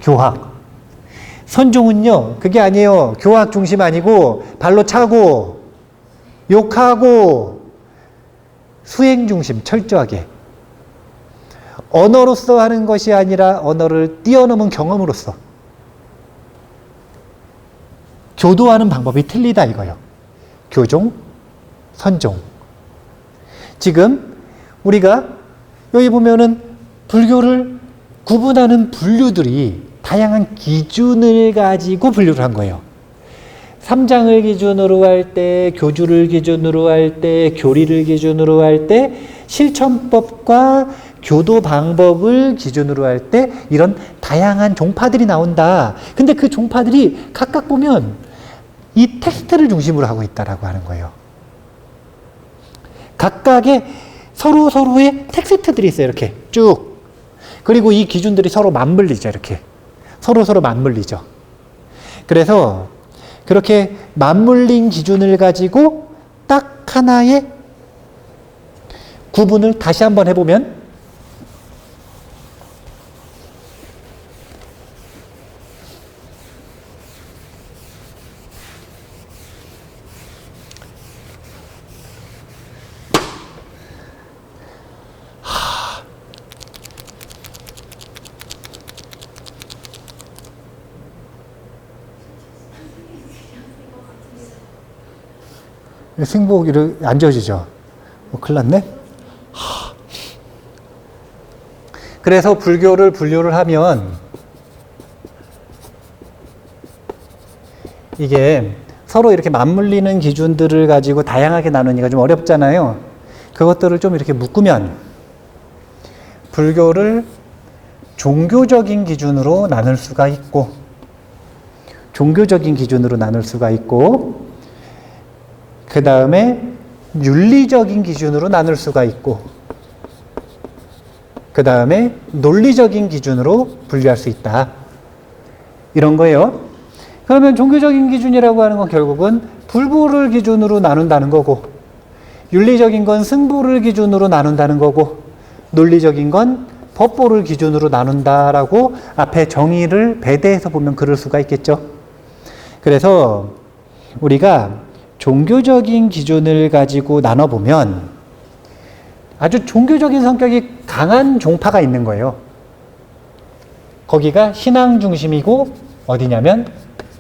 Speaker 1: 교학. 선종은요, 그게 아니에요. 교학 중심 아니고 발로 차고 욕하고 수행 중심, 철저하게. 언어로서 하는 것이 아니라 언어를 뛰어넘은 경험으로서. 교도하는 방법이 틀리다 이거예요. 교종, 선종. 지금 우리가 여기 보면은 불교를 구분하는 분류들이 다양한 기준을 가지고 분류를 한 거예요. 삼장을 기준으로 할 때, 교주를 기준으로 할 때, 교리를 기준으로 할 때, 실천법과 교도 방법을 기준으로 할 때 이런 다양한 종파들이 나온다. 근데 그 종파들이 각각 보면 이 텍스트를 중심으로 하고 있다라고 하는 거예요. 각각의 서로의 텍스트들이 있어요. 이렇게 쭉. 그리고 이 기준들이 서로 맞물리죠. 이렇게. 서로 맞물리죠. 그래서 그렇게 맞물린 기준을 가지고 딱 하나의 구분을 다시 한번 해보면 승복이를 안 지어지죠. 큰일 났네. 그래서 불교를 분류를 하면 이게 서로 이렇게 맞물리는 기준들을 가지고 다양하게 나누기가 좀 어렵잖아요. 그것들을 좀 이렇게 묶으면 불교를 종교적인 기준으로 나눌 수가 있고, 종교적인 기준으로 나눌 수가 있고, 그 다음에 윤리적인 기준으로 나눌 수가 있고, 그 다음에 논리적인 기준으로 분류할 수 있다. 이런 거예요. 그러면 종교적인 기준이라고 하는 건 결국은 불보를 기준으로 나눈다는 거고, 윤리적인 건 승보를 기준으로 나눈다는 거고, 논리적인 건 법보를 기준으로 나눈다라고 앞에 정의를 배대해서 보면 그럴 수가 있겠죠. 그래서 우리가 종교적인 기준을 가지고 나눠보면 아주 종교적인 성격이 강한 종파가 있는 거예요. 거기가 신앙 중심이고 어디냐면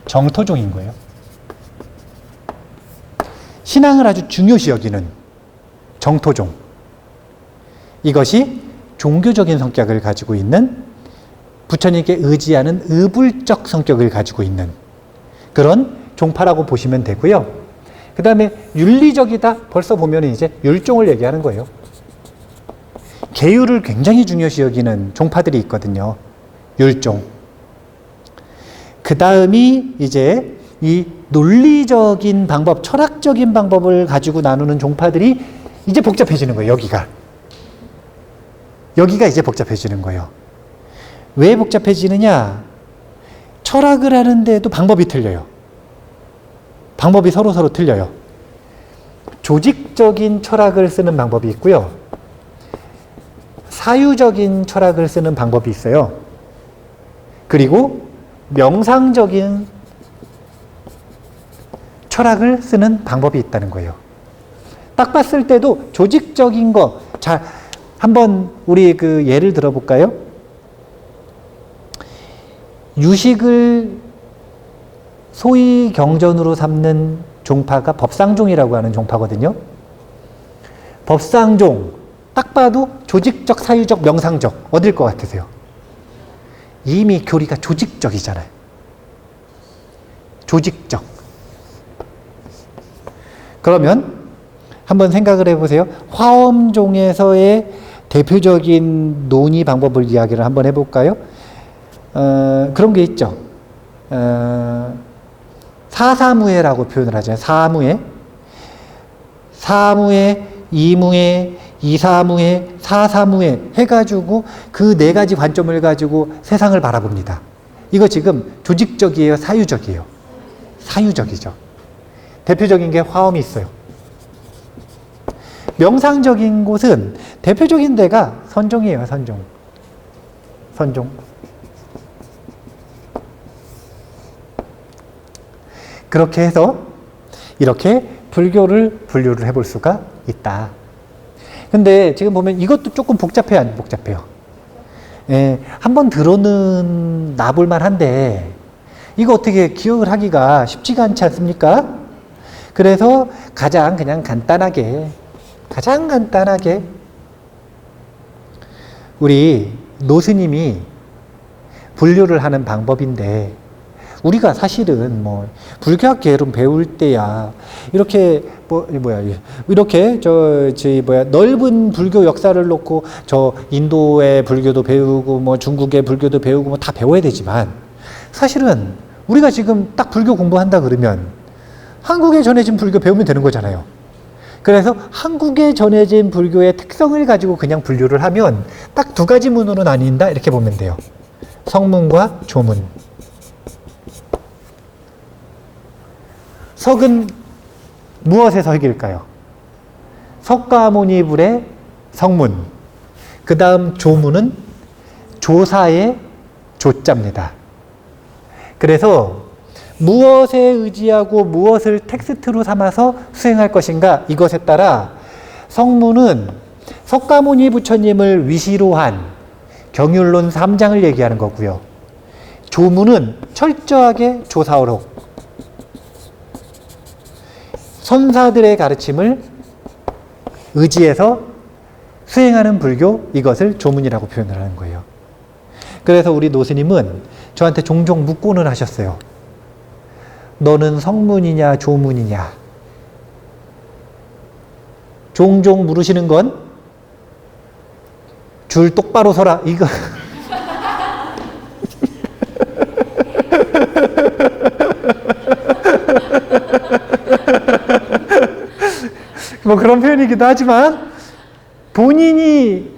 Speaker 1: 정토종인 거예요. 신앙을 아주 중요시 여기는 정토종. 이것이 종교적인 성격을 가지고 있는, 부처님께 의지하는 의불적 성격을 가지고 있는 그런 종파라고 보시면 되고요. 그 다음에 윤리적이다. 벌써 보면 이제 율종을 얘기하는 거예요. 계율을 굉장히 중요시 여기는 종파들이 있거든요. 율종. 그 다음이 이제 이 논리적인 방법, 철학적인 방법을 가지고 나누는 종파들이 이제 복잡해지는 거예요, 여기가. 여기가 이제 복잡해지는 거예요. 왜 복잡해지느냐? 철학을 하는데도 방법이 틀려요. 방법이 서로 틀려요. 조직적인 철학을 쓰는 방법이 있고요. 사유적인 철학을 쓰는 방법이 있어요. 그리고 명상적인 철학을 쓰는 방법이 있다는 거예요. 딱 봤을 때도 조직적인 거, 자, 한번 우리 그 예를 들어볼까요? 유식을 소위 경전으로 삼는 종파가 법상종이라고 하는 종파거든요. 법상종, 딱 봐도 조직적, 사유적, 명상적, 어딜 것 같으세요? 이미 교리가 조직적이잖아요. 조직적. 그러면 한번 생각을 해보세요. 화엄종에서의 대표적인 논의 방법을 이야기를 한번 해볼까요? 그런 게 있죠. 사사무해라고 표현을 하잖아요. 사무해. 사무해, 이무해, 이사무해, 사사무해 해가지고 그 네 가지 관점을 가지고 세상을 바라봅니다. 이거 지금 조직적이에요? 사유적이에요? 사유적이죠. 대표적인 게 화엄이 있어요. 명상적인 곳은 대표적인 데가 선종이에요. 선종. 선종. 그렇게 해서 이렇게 불교를 분류를 해볼 수가 있다. 근데 지금 보면 이것도 조금 복잡해요, 안 복잡해요? 예, 한번 들어는 놔볼만 한데 이거 어떻게 기억을 하기가 쉽지가 않지 않습니까? 그래서 가장 간단하게 우리 노스님이 분류를 하는 방법인데, 우리가 사실은 뭐 불교학 개론 배울 때야 이렇게 이렇게 넓은 불교 역사를 놓고 저 인도의 불교도 배우고 뭐 중국의 불교도 배우고 뭐 다 배워야 되지만, 사실은 우리가 지금 딱 불교 공부한다 그러면 한국에 전해진 불교 배우면 되는 거잖아요. 그래서 한국에 전해진 불교의 특성을 가지고 그냥 분류를 하면 딱 두 가지 문으로 나뉜다, 이렇게 보면 돼요. 성문과 조문. 석은 무엇의 석일까요? 석가모니불의 성문. 그 다음 조문은 조사의 조자입니다. 그래서 무엇에 의지하고 무엇을 텍스트로 삼아서 수행할 것인가, 이것에 따라 성문은 석가모니 부처님을 위시로 한 경율론 3장을 얘기하는 거고요. 조문은 철저하게 조사로 선사들의 가르침을 의지해서 수행하는 불교, 이것을 조문이라고 표현을 하는 거예요. 그래서 우리 노스님은 저한테 종종 묻고는 하셨어요. 너는 성문이냐 조문이냐? 종종 물으시는 건 줄 똑바로 서라, 이거. 뭐 그런 표현이기도 하지만, 본인이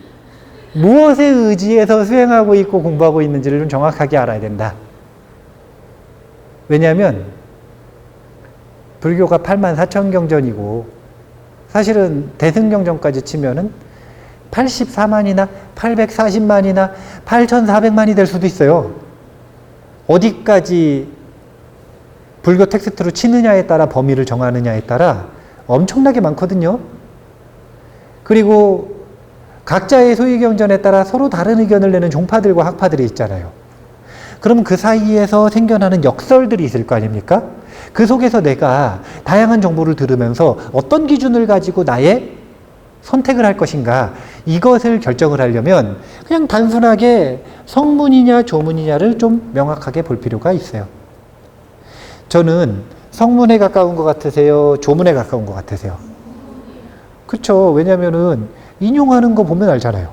Speaker 1: 무엇에 의지해서 수행하고 있고 공부하고 있는지를 좀 정확하게 알아야 된다. 왜냐하면 불교가 84,000경전이고 사실은 대승경전까지 치면은 84만이나 840만이나 8,400만이 될 수도 있어요. 어디까지 불교 텍스트로 치느냐에 따라, 범위를 정하느냐에 따라 엄청나게 많거든요. 그리고 각자의 소유경전에 따라 서로 다른 의견을 내는 종파들과 학파들이 있잖아요. 그럼 그 사이에서 생겨나는 역설들이 있을 거 아닙니까? 그 속에서 내가 다양한 정보를 들으면서 어떤 기준을 가지고 나의 선택을 할 것인가, 이것을 결정을 하려면 그냥 단순하게 성문이냐 조문이냐를 좀 명확하게 볼 필요가 있어요. 저는 성문에 가까운 것 같으세요? 조문에 가까운 것 같으세요? 그렇죠. 왜냐면은 인용하는 거 보면 알잖아요.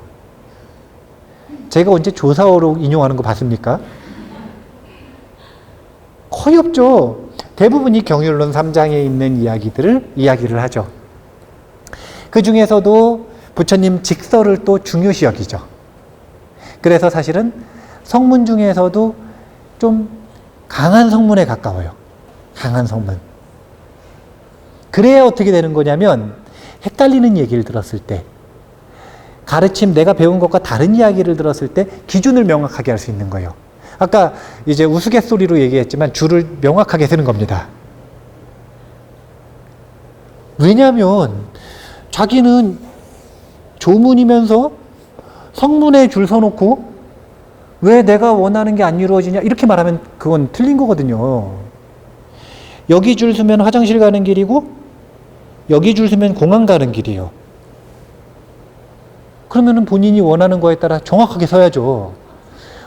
Speaker 1: 제가 언제 조사어로 인용하는 거 봤습니까? 거의 없죠. 대부분이 경율론 3장에 있는 이야기를 하죠. 그 중에서도 부처님 직설을 또 중요시 여기죠. 그래서 사실은 성문 중에서도 좀 강한 성문에 가까워요. 강한 성문. 그래야 어떻게 되는 거냐면 헷갈리는 얘기를 들었을 때, 가르침 내가 배운 것과 다른 이야기를 들었을 때 기준을 명확하게 할 수 있는 거예요. 아까 이제 우스갯소리로 얘기했지만 줄을 명확하게 세는 겁니다. 왜냐하면 자기는 조문이면서 성문에 줄 서놓고 왜 내가 원하는 게 안 이루어지냐 이렇게 말하면 그건 틀린 거거든요. 여기 줄 서면 화장실 가는 길이고 여기 줄 서면 공항 가는 길이에요. 그러면은 본인이 원하는 거에 따라 정확하게 서야죠.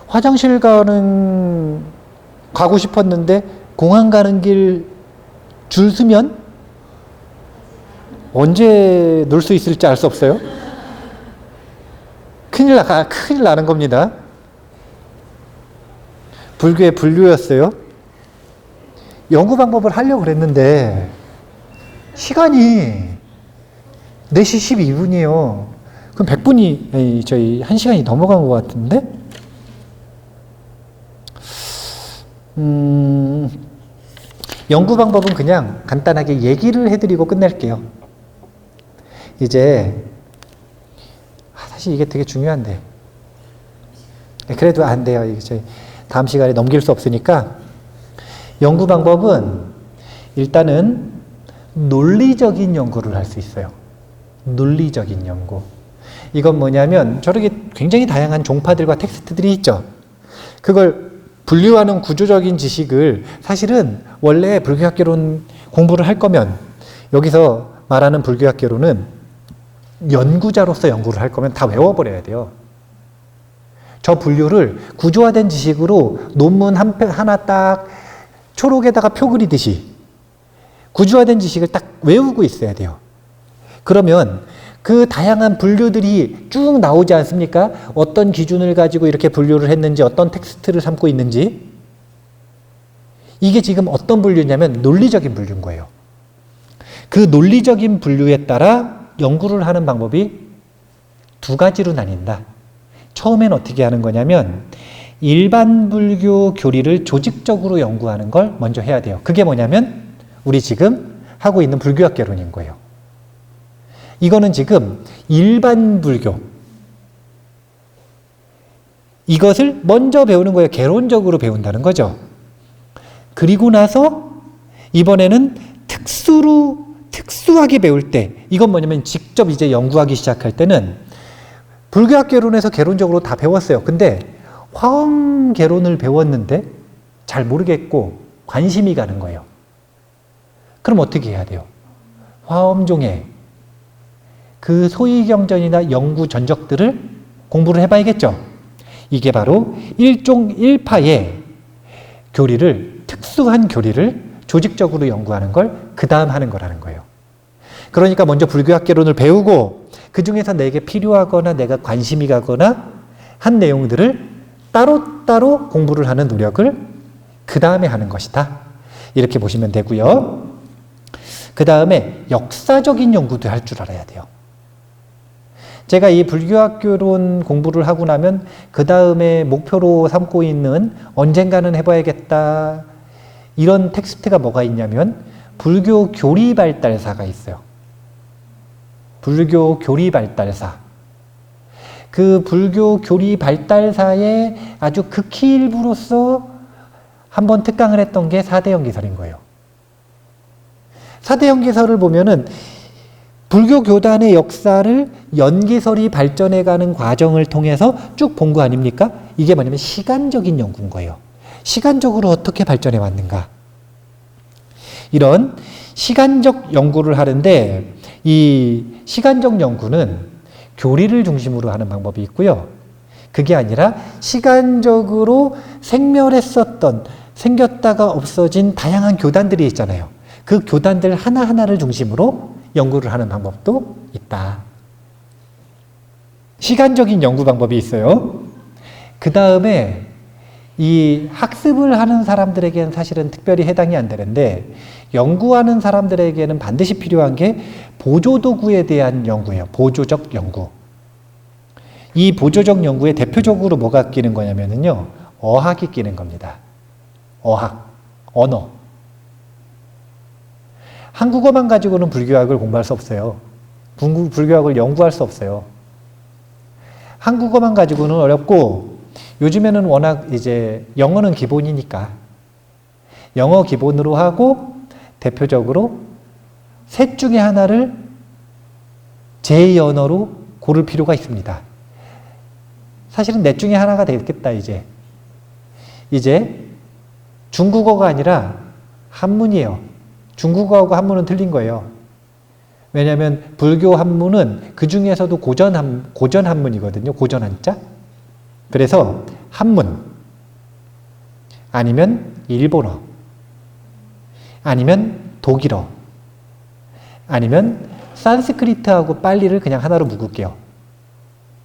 Speaker 1: 화장실 가고 싶었는데 공항 가는 길 줄 서면 언제 놀 수 있을지 알 수 없어요. 큰일 나는 겁니다. 불교의 분류였어요. 연구 방법을 하려고 그랬는데 시간이 4시 12분이에요. 그럼 100분이 저희 1시간이 넘어간 것 같은데 연구 방법은 그냥 간단하게 얘기를 해드리고 끝낼게요. 이제 사실 이게 되게 중요한데 그래도 안 돼요. 이게 저희 다음 시간에 넘길 수 없으니까 연구 방법은 일단은 논리적인 연구를 할 수 있어요. 논리적인 연구. 이건 뭐냐면 저렇게 굉장히 다양한 종파들과 텍스트들이 있죠. 그걸 분류하는 구조적인 지식을 사실은 원래 불교학개론 공부를 할 거면 여기서 말하는 불교학개론은 연구자로서 연구를 할 거면 다 외워버려야 돼요. 저 분류를 구조화된 지식으로 논문 하나 딱 초록에다가 표 그리듯이 구조화된 지식을 딱 외우고 있어야 돼요. 그러면 그 다양한 분류들이 쭉 나오지 않습니까? 어떤 기준을 가지고 이렇게 분류를 했는지, 어떤 텍스트를 삼고 있는지. 이게 지금 어떤 분류냐면 논리적인 분류인 거예요. 그 논리적인 분류에 따라 연구를 하는 방법이 두 가지로 나뉜다. 처음엔 어떻게 하는 거냐면 일반 불교 교리를 조직적으로 연구하는 걸 먼저 해야 돼요. 그게 뭐냐면 우리 지금 하고 있는 불교학개론인 거예요. 이거는 지금 일반 불교 이것을 먼저 배우는 거예요. 개론적으로 배운다는 거죠. 그리고 나서 이번에는 특수하게 배울 때 이건 뭐냐면 직접 이제 연구하기 시작할 때는 불교학개론에서 개론적으로 다 배웠어요. 근데 화엄개론을 배웠는데 잘 모르겠고 관심이 가는 거예요. 그럼 어떻게 해야 돼요? 화엄종의 그 소위경전이나 연구 전적들을 공부를 해봐야겠죠. 이게 바로 일종 일파의 교리를, 특수한 교리를 조직적으로 연구하는 걸 그 다음 하는 거라는 거예요. 그러니까 먼저 불교학개론을 배우고 그 중에서 내게 필요하거나 내가 관심이 가거나 한 내용들을 따로따로 공부를 하는 노력을 그 다음에 하는 것이다. 이렇게 보시면 되고요. 그 다음에 역사적인 연구도 할 줄 알아야 돼요. 제가 이 불교학개론 공부를 하고 나면 그 다음에 목표로 삼고 있는 언젠가는 해봐야겠다. 이런 텍스트가 뭐가 있냐면 불교 교리 발달사가 있어요. 불교 교리 발달사. 그 불교 교리 발달사의 아주 극히 일부로서 한번 특강을 했던 게 사대연기설인 거예요. 사대연기설을 보면은 불교 교단의 역사를 연기설이 발전해가는 과정을 통해서 쭉 본 거 아닙니까? 이게 뭐냐면 시간적인 연구인 거예요. 시간적으로 어떻게 발전해 왔는가. 이런 시간적 연구를 하는데 이 시간적 연구는 교리를 중심으로 하는 방법이 있고요. 그게 아니라 시간적으로 생멸했었던, 생겼다가 없어진 다양한 교단들이 있잖아요. 그 교단들 하나하나를 중심으로 연구를 하는 방법도 있다. 시간적인 연구 방법이 있어요. 그 다음에 이 학습을 하는 사람들에게는 사실은 특별히 해당이 안 되는데 연구하는 사람들에게는 반드시 필요한 게 보조도구에 대한 연구예요. 보조적 연구. 이 보조적 연구에 대표적으로 뭐가 끼는 거냐면요. 어학이 끼는 겁니다. 어학, 언어. 한국어만 가지고는 불교학을 공부할 수 없어요. 불교학을 연구할 수 없어요. 한국어만 가지고는 어렵고 요즘에는 워낙 이제 영어는 기본이니까 영어 기본으로 하고 대표적으로 셋 중에 하나를 제2언어로 고를 필요가 있습니다. 사실은 넷 중에 하나가 되겠다 이제 중국어가 아니라 한문이에요. 중국어하고 한문은 틀린 거예요. 왜냐하면 불교 한문은 그 중에서도 고전 한문이거든요. 고전 한자. 그래서 한문 아니면 일본어 아니면 독일어 아니면 산스크리트하고 빨리를 그냥 하나로 묶을게요.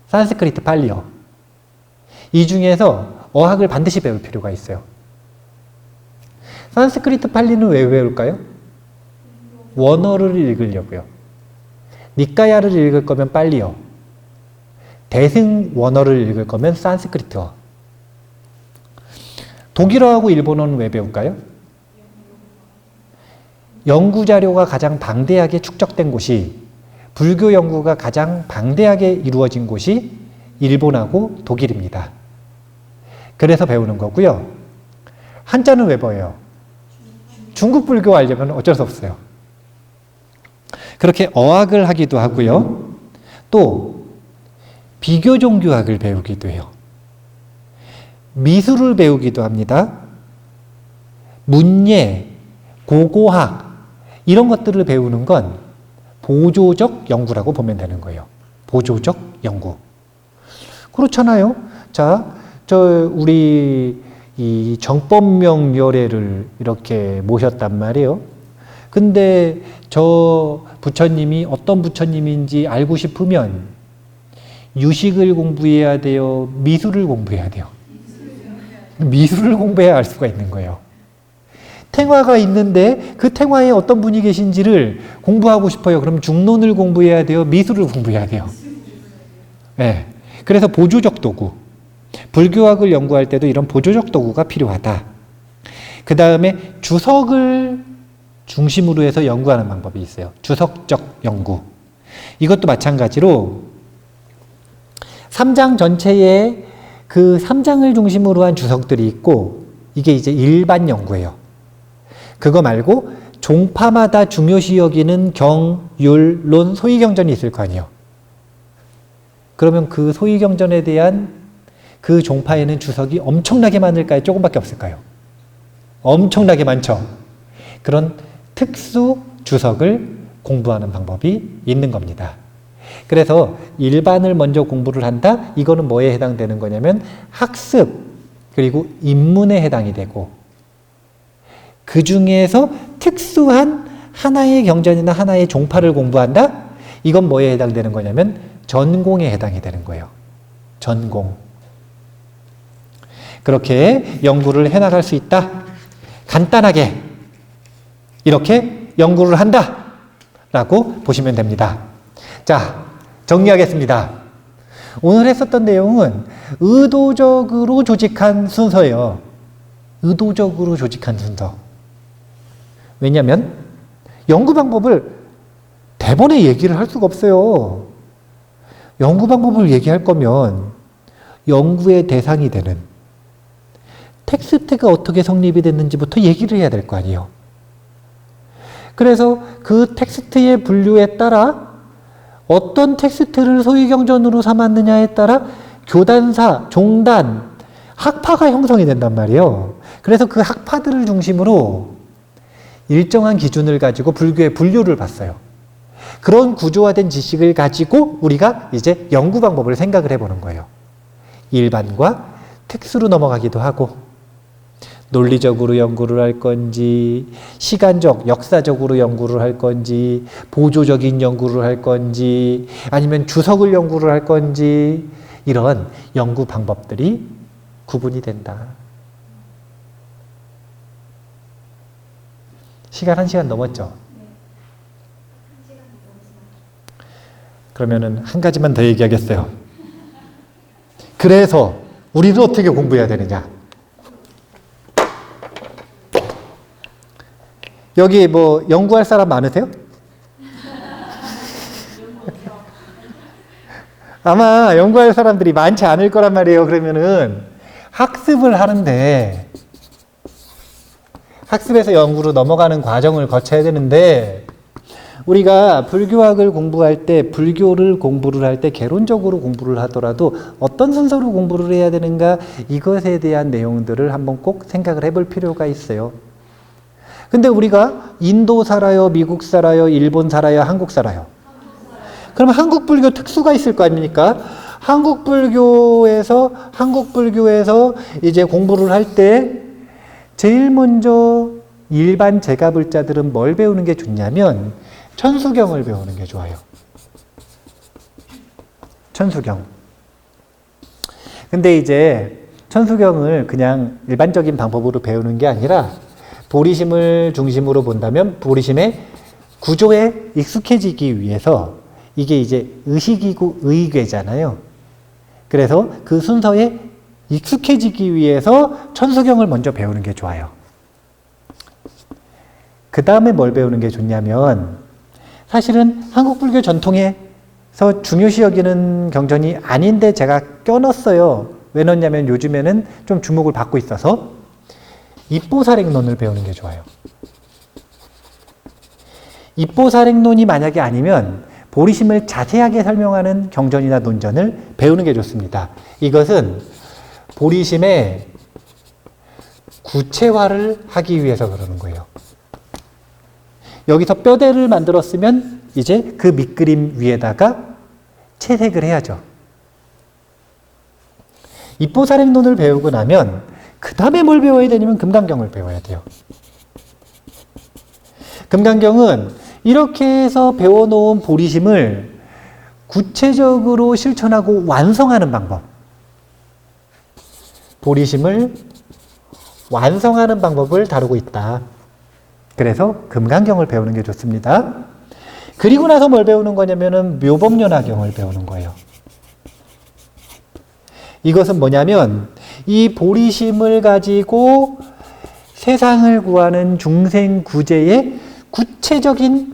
Speaker 1: 산스크리트, 빨리어. 이 중에서 어학을 반드시 배울 필요가 있어요. 산스크리트, 빨리는 왜 배울까요? 원어를 읽으려고요. 니까야를 읽을 거면 빨리어. 대승 원어를 읽을 거면 산스크리트어. 독일어하고 일본어는 왜 배울까요? 연구 자료가 가장 방대하게 축적된 곳이 불교 연구가 가장 방대하게 이루어진 곳이 일본하고 독일입니다. 그래서 배우는 거고요. 한자는 왜 배워요? 중국 불교 알려면 어쩔 수 없어요. 그렇게 어학을 하기도 하고요. 또 비교 종교학을 배우기도 해요. 미술을 배우기도 합니다. 문예, 고고학 이런 것들을 배우는 건 보조적 연구라고 보면 되는 거예요. 보조적 연구. 그렇잖아요. 자, 우리 이 정법명열애를 이렇게 모셨단 말이에요. 근데 저 부처님이 어떤 부처님인지 알고 싶으면 유식을 공부해야 돼요? 미술을 공부해야 돼요? 미술을 공부해야 알 수가 있는 거예요. 탱화가 있는데 그 탱화에 어떤 분이 계신지를 공부하고 싶어요. 그럼 중론을 공부해야 돼요? 미술을 공부해야 돼요? 네. 그래서 보조적 도구. 불교학을 연구할 때도 이런 보조적 도구가 필요하다. 그 다음에 주석을 중심으로 해서 연구하는 방법이 있어요. 주석적 연구. 이것도 마찬가지로 3장 전체에 그 3장을 중심으로 한 주석들이 있고 이게 이제 일반 연구예요. 그거 말고 종파마다 중요시 여기는 경, 율, 론, 소위경전이 있을 거 아니에요. 그러면 그 소위경전에 대한 그 종파에는 주석이 엄청나게 많을까요? 조금밖에 없을까요? 엄청나게 많죠. 그런 특수 주석을 공부하는 방법이 있는 겁니다. 그래서 일반을 먼저 공부를 한다? 이거는 뭐에 해당되는 거냐면 학습 그리고 입문에 해당이 되고 그 중에서 특수한 하나의 경전이나 하나의 종파를 공부한다? 이건 뭐에 해당되는 거냐면 전공에 해당이 되는 거예요. 전공. 그렇게 연구를 해나갈 수 있다. 간단하게 이렇게 연구를 한다 라고 보시면 됩니다. 자, 정리하겠습니다. 오늘 했었던 내용은 의도적으로 조직한 순서예요. 의도적으로 조직한 순서. 왜냐하면 연구 방법을 대본에 얘기를 할 수가 없어요. 연구 방법을 얘기할 거면 연구의 대상이 되는 텍스트가 어떻게 성립이 됐는지부터 얘기를 해야 될 거 아니에요. 그래서 그 텍스트의 분류에 따라 어떤 텍스트를 소위경전으로 삼았느냐에 따라 교단사, 종단, 학파가 형성이 된단 말이에요. 그래서 그 학파들을 중심으로 일정한 기준을 가지고 불교의 분류를 봤어요. 그런 구조화된 지식을 가지고 우리가 이제 연구 방법을 생각을 해보는 거예요. 일반과 특수로 넘어가기도 하고 논리적으로 연구를 할 건지 시간적, 역사적으로 연구를 할 건지 보조적인 연구를 할 건지 아니면 주석을 연구를 할 건지 이런 연구 방법들이 구분이 된다. 시간 1시간 넘었죠? 그러면은 한 가지만 더 얘기하겠어요. 그래서 우리는 어떻게 공부해야 되느냐? 여기 뭐 연구할 사람 많으세요? 아마 연구할 사람들이 많지 않을 거란 말이에요. 그러면은 학습을 하는데 학습에서 연구로 넘어가는 과정을 거쳐야 되는데 우리가 불교학을 공부할 때 불교를 공부를 할 때 개론적으로 공부를 하더라도 어떤 순서로 공부를 해야 되는가 이것에 대한 내용들을 한번 꼭 생각을 해볼 필요가 있어요. 근데 우리가 인도 살아요, 미국 살아요, 일본 살아요, 한국 살아요. 그럼 한국 불교 특수가 있을 거 아닙니까? 한국 불교에서 이제 공부를 할 때 제일 먼저 일반 제가불자들은 뭘 배우는 게 좋냐면 천수경을 배우는 게 좋아요. 천수경. 근데 이제 천수경을 그냥 일반적인 방법으로 배우는 게 아니라 보리심을 중심으로 본다면 보리심의 구조에 익숙해지기 위해서 이게 이제 의식이고 의궤잖아요. 그래서 그 순서에 익숙해지기 위해서 천수경을 먼저 배우는 게 좋아요. 그 다음에 뭘 배우는 게 좋냐면 사실은 한국 불교 전통에서 중요시 여기는 경전이 아닌데 제가 껴넣었어요. 왜 넣냐면 요즘에는 좀 주목을 받고 있어서 입보살행론을 배우는 게 좋아요. 입보살행론이 만약에 아니면 보리심을 자세하게 설명하는 경전이나 논전을 배우는 게 좋습니다. 이것은 보리심의 구체화를 하기 위해서 그러는 거예요. 여기서 뼈대를 만들었으면 이제 그 밑그림 위에다가 채색을 해야죠. 입보살행론을 배우고 나면 그 다음에 뭘 배워야 되냐면 금강경을 배워야 돼요. 금강경은 이렇게 해서 배워놓은 보리심을 구체적으로 실천하고 완성하는 방법. 보리심을 완성하는 방법을 다루고 있다. 그래서 금강경을 배우는 게 좋습니다. 그리고 나서 뭘 배우는 거냐면은 묘법연화경을 배우는 거예요. 이것은 뭐냐면 이 보리심을 가지고 세상을 구하는 중생 구제의 구체적인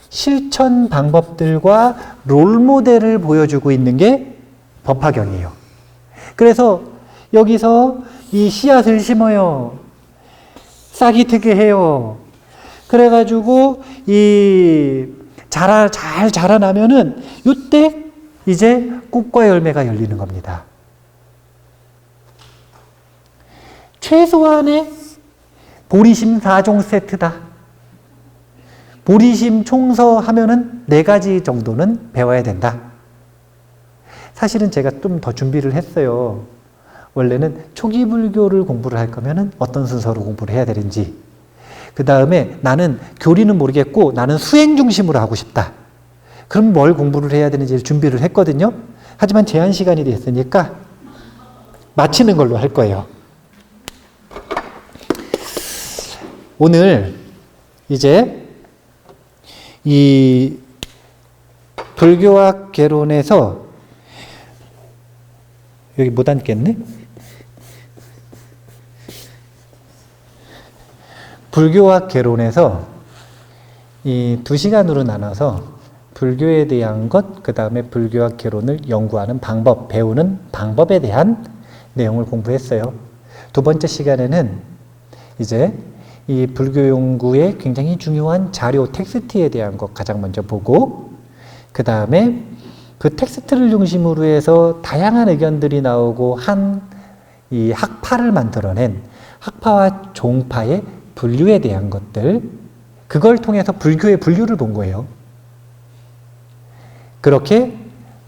Speaker 1: 실천 방법들과 롤모델을 보여주고 있는 게 법화경이에요. 그래서 여기서 이 씨앗을 심어요. 싹이 트게 해요. 그래가지고 잘 자라나면은 이때 이제 꽃과 열매가 열리는 겁니다. 최소한의 보리심 4종 세트다. 보리심 총서 하면은 4가지 정도는 배워야 된다. 사실은 제가 좀 더 준비를 했어요. 원래는 초기 불교를 공부를 할 거면은 어떤 순서로 공부를 해야 되는지. 그 다음에 나는 교리는 모르겠고 나는 수행 중심으로 하고 싶다. 그럼 뭘 공부를 해야 되는지 준비를 했거든요. 하지만 제한 시간이 됐으니까 마치는 걸로 할 거예요. 오늘 이제 이 불교학 개론에서 여기 못 앉겠네? 불교학 개론에서 이 2시간으로 나눠서 불교에 대한 것, 그 다음에 불교학 개론을 연구하는 방법, 배우는 방법에 대한 내용을 공부했어요. 2번째 시간에는 이제 이 불교 연구에 굉장히 중요한 자료, 텍스트에 대한 것 가장 먼저 보고, 그 다음에 그 텍스트를 중심으로 해서 다양한 의견들이 나오고 이 학파를 만들어낸 학파와 종파의 분류에 대한 것들, 그걸 통해서 불교의 분류를 본 거예요. 그렇게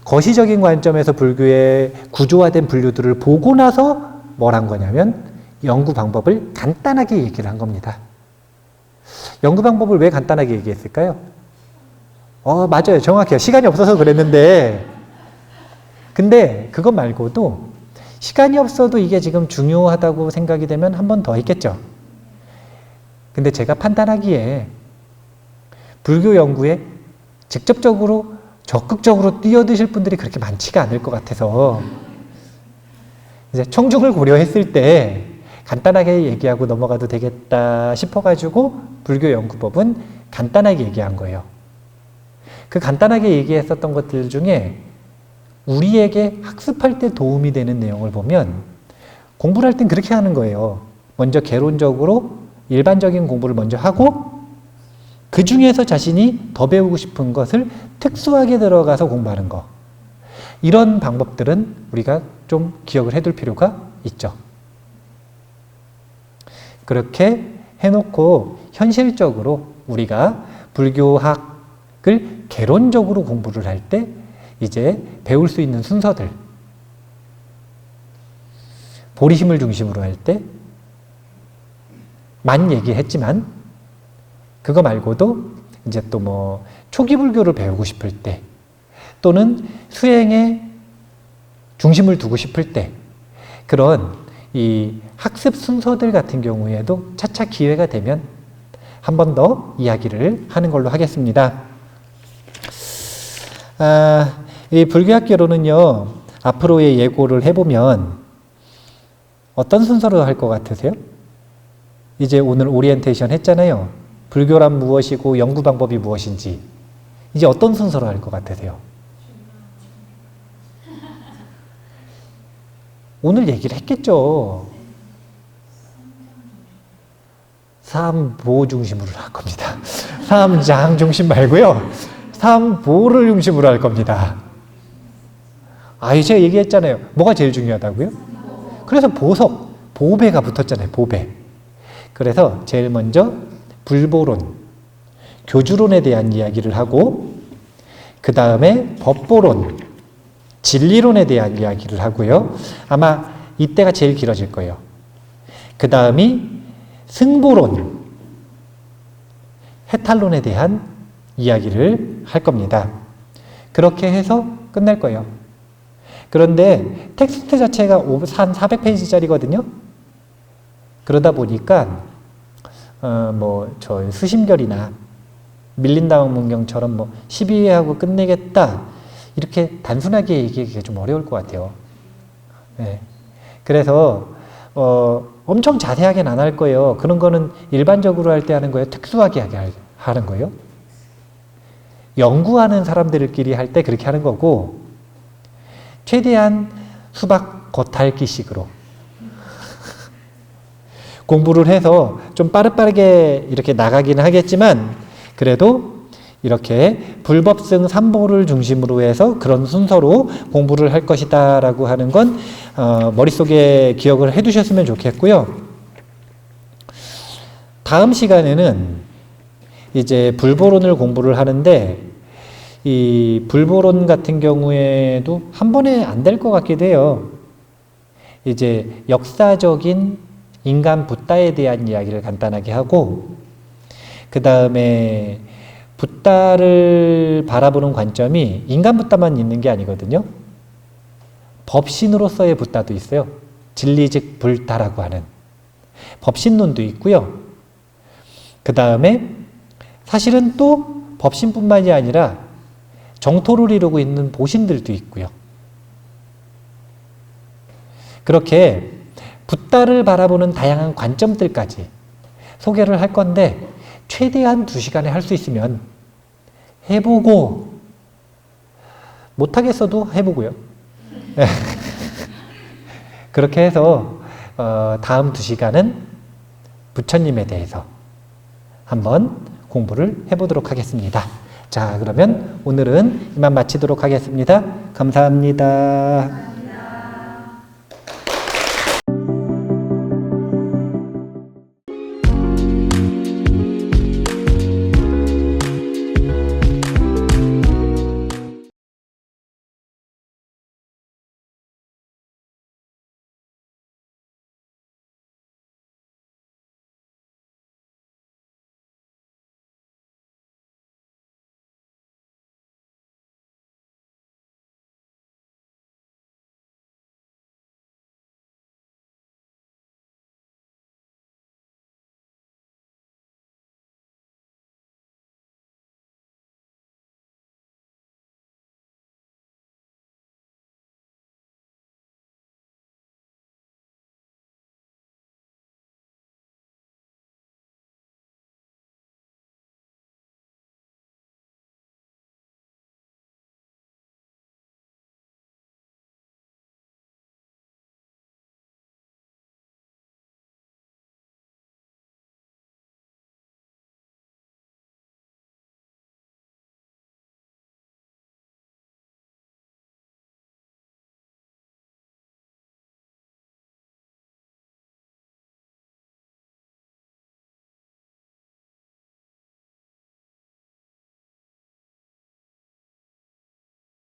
Speaker 1: 거시적인 관점에서 불교의 구조화된 분류들을 보고 나서 뭘 한 거냐면 연구 방법을 간단하게 얘기를 한 겁니다. 연구 방법을 왜 간단하게 얘기했을까요? 맞아요. 정확해요. 시간이 없어서 그랬는데, 근데 그것 말고도 시간이 없어도 이게 지금 중요하다고 생각이 되면 한 번 더 있겠죠. 근데 제가 판단하기에 불교 연구에 직접적으로 적극적으로 뛰어드실 분들이 그렇게 많지가 않을 것 같아서 이제 청중을 고려했을 때 간단하게 얘기하고 넘어가도 되겠다 싶어가지고 불교 연구법은 간단하게 얘기한 거예요. 그 간단하게 얘기했었던 것들 중에 우리에게 학습할 때 도움이 되는 내용을 보면 공부를 할 땐 그렇게 하는 거예요. 먼저 개론적으로 일반적인 공부를 먼저 하고 그 중에서 자신이 더 배우고 싶은 것을 특수하게 들어가서 공부하는 거. 이런 방법들은 우리가 좀 기억을 해둘 필요가 있죠. 그렇게 해놓고 현실적으로 우리가 불교학을 개론적으로 공부를 할 때 이제 배울 수 있는 순서들, 보리심을 중심으로 할 때만 얘기했지만 그거 말고도 이제 또 뭐 초기 불교를 배우고 싶을 때 또는 수행에 중심을 두고 싶을 때 그런 이 학습 순서들 같은 경우에도 차차 기회가 되면 한 번 더 이야기를 하는 걸로 하겠습니다. 이 불교학개론은요, 앞으로의 예고를 해보면 어떤 순서로 할 것 같으세요? 이제 오늘 오리엔테이션 했잖아요. 불교란 무엇이고 연구 방법이 무엇인지 이제 어떤 순서로 할 것 같으세요? 오늘 얘기를 했겠죠. 삼보 중심으로 할 겁니다. 삼장 중심 말고요. 삼보를 중심으로 할 겁니다. 제가 얘기했잖아요. 뭐가 제일 중요하다고요? 그래서 보석, 보배가 붙었잖아요. 보배. 그래서 제일 먼저 불보론, 교주론에 대한 이야기를 하고 그 다음에 법보론, 진리론에 대한 이야기를 하고요. 아마 이때가 제일 길어질 거예요. 그 다음이 승보론, 해탈론에 대한 이야기를 할 겁니다. 그렇게 해서 끝낼 거예요. 그런데 텍스트 자체가 한 400페이지짜리거든요. 그러다 보니까 저 수심결이나 밀린다운 문경처럼 12회 하고 끝내겠다 이렇게 단순하게 얘기하기가 좀 어려울 것 같아요. 네. 그래서 엄청 자세하게는 안 할 거예요. 그런 거는 일반적으로 할 때 하는 거예요. 특수하게 하는 거예요. 연구하는 사람들끼리 할 때 그렇게 하는 거고 최대한 수박 겉핥기식으로 공부를 해서 좀 빠르게 이렇게 나가기는 하겠지만 그래도 이렇게 불법승 삼보를 중심으로 해서 그런 순서로 공부를 할 것이다 라고 하는 건 머릿속에 기억을 해 두셨으면 좋겠고요. 다음 시간에는 이제 불보론을 공부를 하는데 이 불보론 같은 경우에도 한 번에 안 될 것 같기도 해요. 이제 역사적인 인간 붓다에 대한 이야기를 간단하게 하고 그 다음에 붓다를 바라보는 관점이 인간 붓다만 있는 게 아니거든요. 법신으로서의 붓다도 있어요. 진리즉 불다라고 하는 법신론도 있고요. 그 다음에 사실은 또 법신뿐만이 아니라 정토를 이루고 있는 보신들도 있고요. 그렇게 붓다를 바라보는 다양한 관점들까지 소개를 할 건데 최대한 2시간에 할 수 있으면 해보고 못하겠어도 해보고요. 그렇게 해서 다음 2시간은 부처님에 대해서 한번 공부를 해보도록 하겠습니다. 자, 그러면 오늘은 이만 마치도록 하겠습니다. 감사합니다.